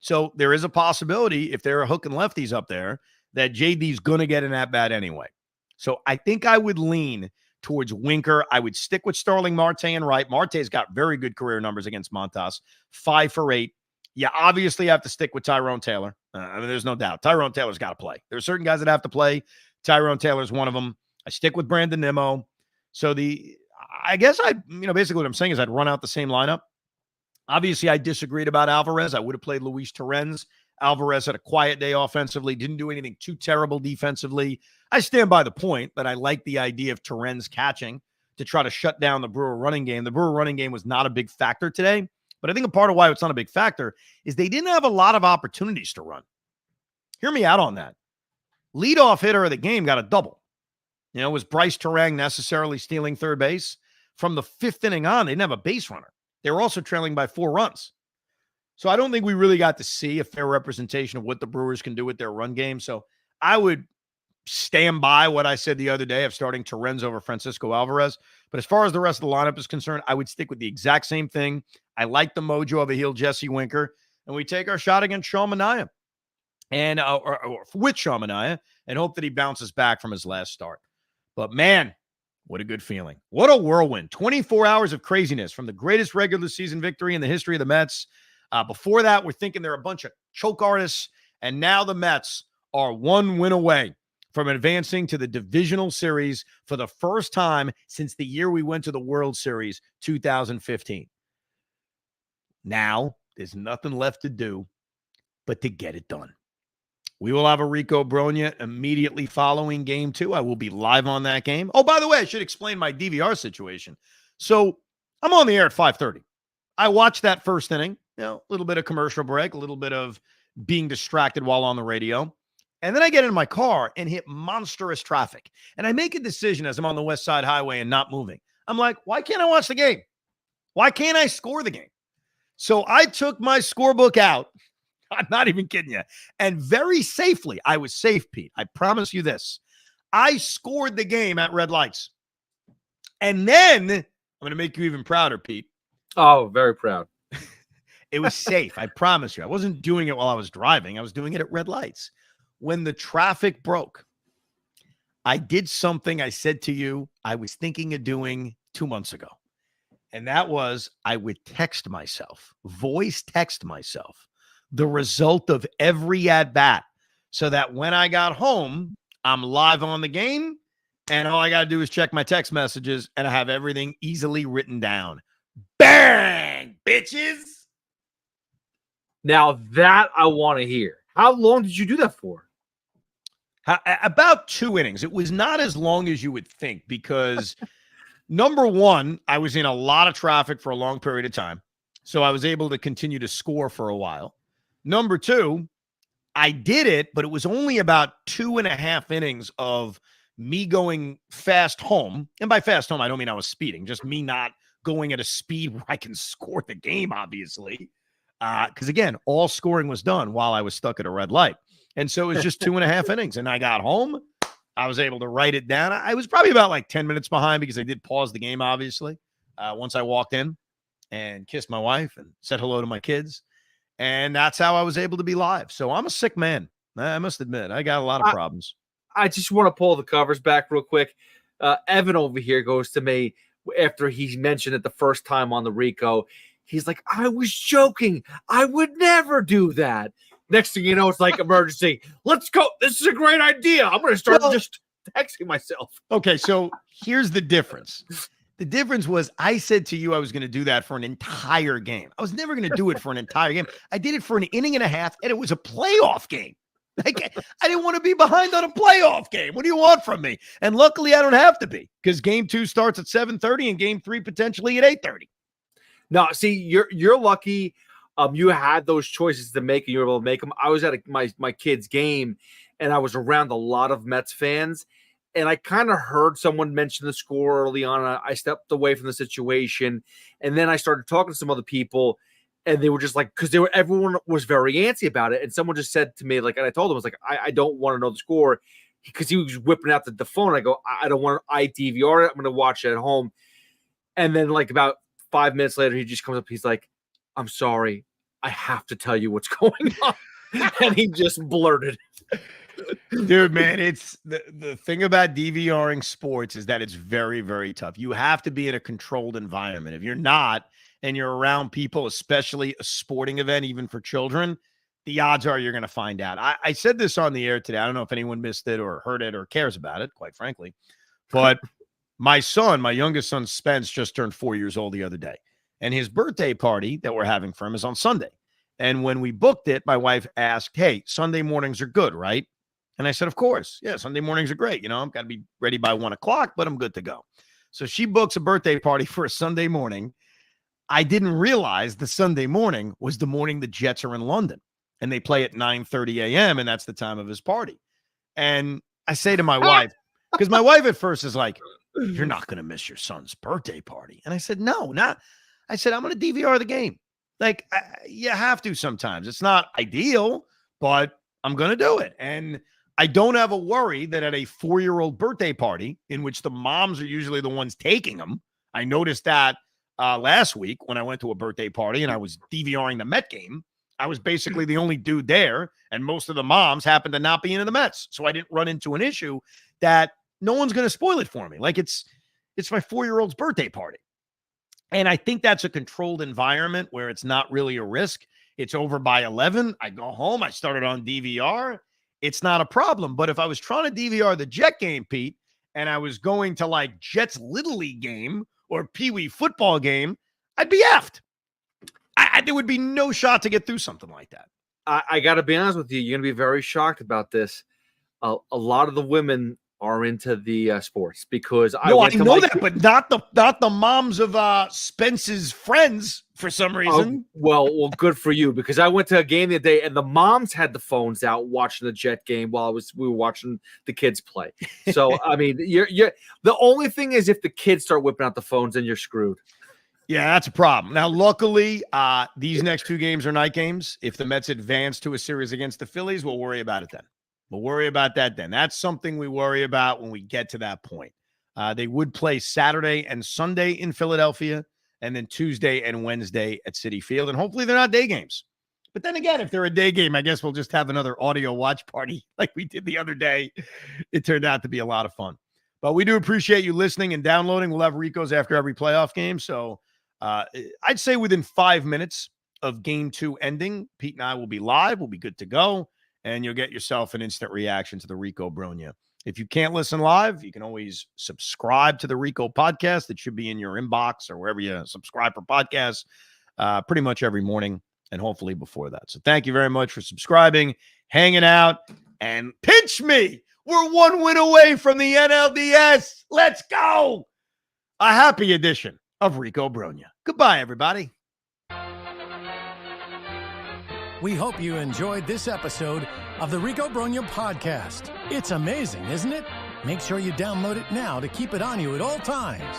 So there is a possibility, if there are hooking lefties up there, that JD's going to get an at-bat anyway. So I think I would lean towards Winker. I would stick with Starling Marte and right. Marte's got very good career numbers against Montas, 5 for 8. You obviously have to stick with Tyrone Taylor. I mean, there's no doubt. Tyrone Taylor's got to play. There are certain guys that have to play. Tyrone Taylor's one of them. I stick with Brandon Nimmo. So I guess basically what I'm saying is I'd run out the same lineup. Obviously, I disagreed about Alvarez. I would have played Luis Torrens. Alvarez had a quiet day offensively, didn't do anything too terrible defensively. I stand by the point that I like the idea of Torrens catching to try to shut down the Brewer running game. The Brewer running game was not a big factor today, but I think a part of why it's not a big factor is they didn't have a lot of opportunities to run. Hear me out on that. Leadoff hitter of the game got a double. You know, was Bryce Terang necessarily stealing third base? From the 5th inning on, they didn't have a base runner. They were also trailing by 4 runs. So I don't think we really got to see a fair representation of what the Brewers can do with their run game. So I would stand by what I said the other day of starting Torrens over Francisco Alvarez. But as far as the rest of the lineup is concerned, I would stick with the exact same thing. I like the mojo of a heel Jesse Winker. And we take our shot against Sean Manaea. And or with Sean Manaea, and hope that he bounces back from his last start. But man, what a good feeling. What a whirlwind. 24 hours of craziness from the greatest regular season victory in the history of the Mets. Before that, we're thinking they're a bunch of choke artists, and now the Mets are 1 win away from advancing to the divisional series for the first time since the year we went to the World Series, 2015. Now, there's nothing left to do but to get it done. We will have a Rico Brogna immediately following game 2. I will be live on that game. Oh, by the way, I should explain my DVR situation. So I'm on the air at 5:30. I watched that first inning, a little bit of commercial break, a little bit of being distracted while on the radio. And then I get in my car and hit monstrous traffic. And I make a decision as I'm on the West Side Highway and not moving. I'm like, why can't I watch the game? Why can't I score the game? So I took my scorebook out. I'm not even kidding you. And very safely, I was safe, Pete. I promise you this. I scored the game at red lights. And then, I'm going to make you even prouder, Pete. Oh, very proud. It was safe. I promise you. I wasn't doing it while I was driving. I was doing it at red lights. When the traffic broke, I did something I said to you I was thinking of doing 2 months ago. And that was I would text myself, voice text myself, the result of every at-bat so that when I got home, I'm live on the game and all I got to do is check my text messages and I have everything easily written down. Bang, bitches. Now that I want to hear. How long did you do that for? About 2 innings. It was not as long as you would think because Number one, I was in a lot of traffic for a long period of time, so I was able to continue to score for a while. Number two, I did it, but it was only about 2.5 innings of me going fast home. And by fast home, I don't mean I was speeding, just me not going at a speed where I can score the game, obviously. Because again, all scoring was done while I was stuck at a red light. And so it was just 2.5 innings. And I got home. I was able to write it down. I was probably about like 10 minutes behind because I did pause the game, obviously, once I walked in and kissed my wife and said hello to my kids. And that's how I was able to be live. So I'm a sick man. I must admit, I got a lot of problems. I just want to pull the covers back real quick. Evan over here goes to me after he mentioned it the first time on the Rico. He's like, I was joking. I would never do that. Next thing you know, it's like emergency. Let's go. This is a great idea. I'm going to start just texting myself. Okay, so here's the difference. The difference was I said to you I was going to do that for an entire game. I was never going to do it for an entire game. I did it for an inning and a half, and it was a playoff game. Like, I didn't want to be behind on a playoff game. What do you want from me? And luckily, I don't have to be because game 2 starts at 7:30 and game 3 potentially at 8:30. No, see, you're lucky. You had those choices to make, and you were able to make them. I was at my kid's game, and I was around a lot of Mets fans, and I kind of heard someone mention the score early on. I stepped away from the situation, and then I started talking to some other people, and they were just like, because everyone was very antsy about it, and someone just said to me, like, and I told them, I was like, I don't want to know the score, because he was whipping out the phone. I go, I don't want to DVR it. I'm going to watch it at home. And then like about 5 minutes later, he just comes up. He's like, I'm sorry. I have to tell you what's going on. And he just blurted. Dude, man, it's the thing about DVRing sports is that it's very, very tough. You have to be in a controlled environment. If you're not, and you're around people, especially a sporting event, even for children, the odds are you're going to find out. I said this on the air today. I don't know if anyone missed it or heard it or cares about it, quite frankly. But my youngest son, Spence, just turned 4 years old the other day. And his birthday party that we're having for him is on Sunday. And when we booked it, my wife asked, hey, Sunday mornings are good, right? And I said, of course. Yeah, Sunday mornings are great. You know, I've got to be ready by 1 o'clock, but I'm good to go. So she books a birthday party for a Sunday morning. I didn't realize the Sunday morning was the morning the Jets are in London. And they play at 9:30 a.m., and that's the time of his party. And I say to my wife, because my wife at first is like, you're not going to miss your son's birthday party. And I said, no, not. I said, I'm going to DVR the game. Like, you have to sometimes. It's not ideal, but I'm going to do it. And I don't have a worry that at a 4-year-old birthday party, in which the moms are usually the ones taking them, I noticed that last week when I went to a birthday party and I was DVRing the Met game, I was basically the only dude there, and most of the moms happened to not be into the Mets. So I didn't run into an issue that no one's going to spoil it for me. Like, it's my 4-year-old's birthday party. And I think that's a controlled environment where it's not really a risk. It's over by 11. I go home. I started on DVR. It's not a problem. But if I was trying to DVR the Jet game, Pete, and I was going to like Jets Little League game or Pee Wee football game, I'd be effed. There would be no shot to get through something like that. I got to be honest with you. You're going to be very shocked about this. A lot of the women are into the sports because I know that, but not the moms of Spence's friends for some reason. Well, good for you, because I went to a game the other day and the moms had the phones out watching the Jet game while we were watching the kids play. So I mean, you're the only thing is if the kids start whipping out the phones, then you're screwed. Yeah, that's a problem. Now, luckily, these next 2 games are night games. If the Mets advance to a series against the Phillies, we'll worry about it then. We'll worry about that then. That's something we worry about when we get to that point. They would play Saturday and Sunday in Philadelphia, and then Tuesday and Wednesday at Citi Field. And hopefully they're not day games. But then again, if they're a day game, I guess we'll just have another audio watch party like we did the other day. It turned out to be a lot of fun. But we do appreciate you listening and downloading. We'll have Rico's after every playoff game. So I'd say within 5 minutes of game 2 ending, Pete and I will be live. We'll be good to go. And you'll get yourself an instant reaction to the Rico Brogna. If you can't listen live, you can always subscribe to the Rico podcast. It should be in your inbox or wherever you subscribe for podcasts pretty much every morning and hopefully before that. So thank you very much for subscribing, hanging out, and pinch me. We're 1 win away from the NLDS. Let's go. a happy edition of Rico Brogna. Goodbye, everybody. We hope you enjoyed this episode of the Rico Brogna podcast. It's amazing, isn't it? Make sure you download it now to keep it on you at all times.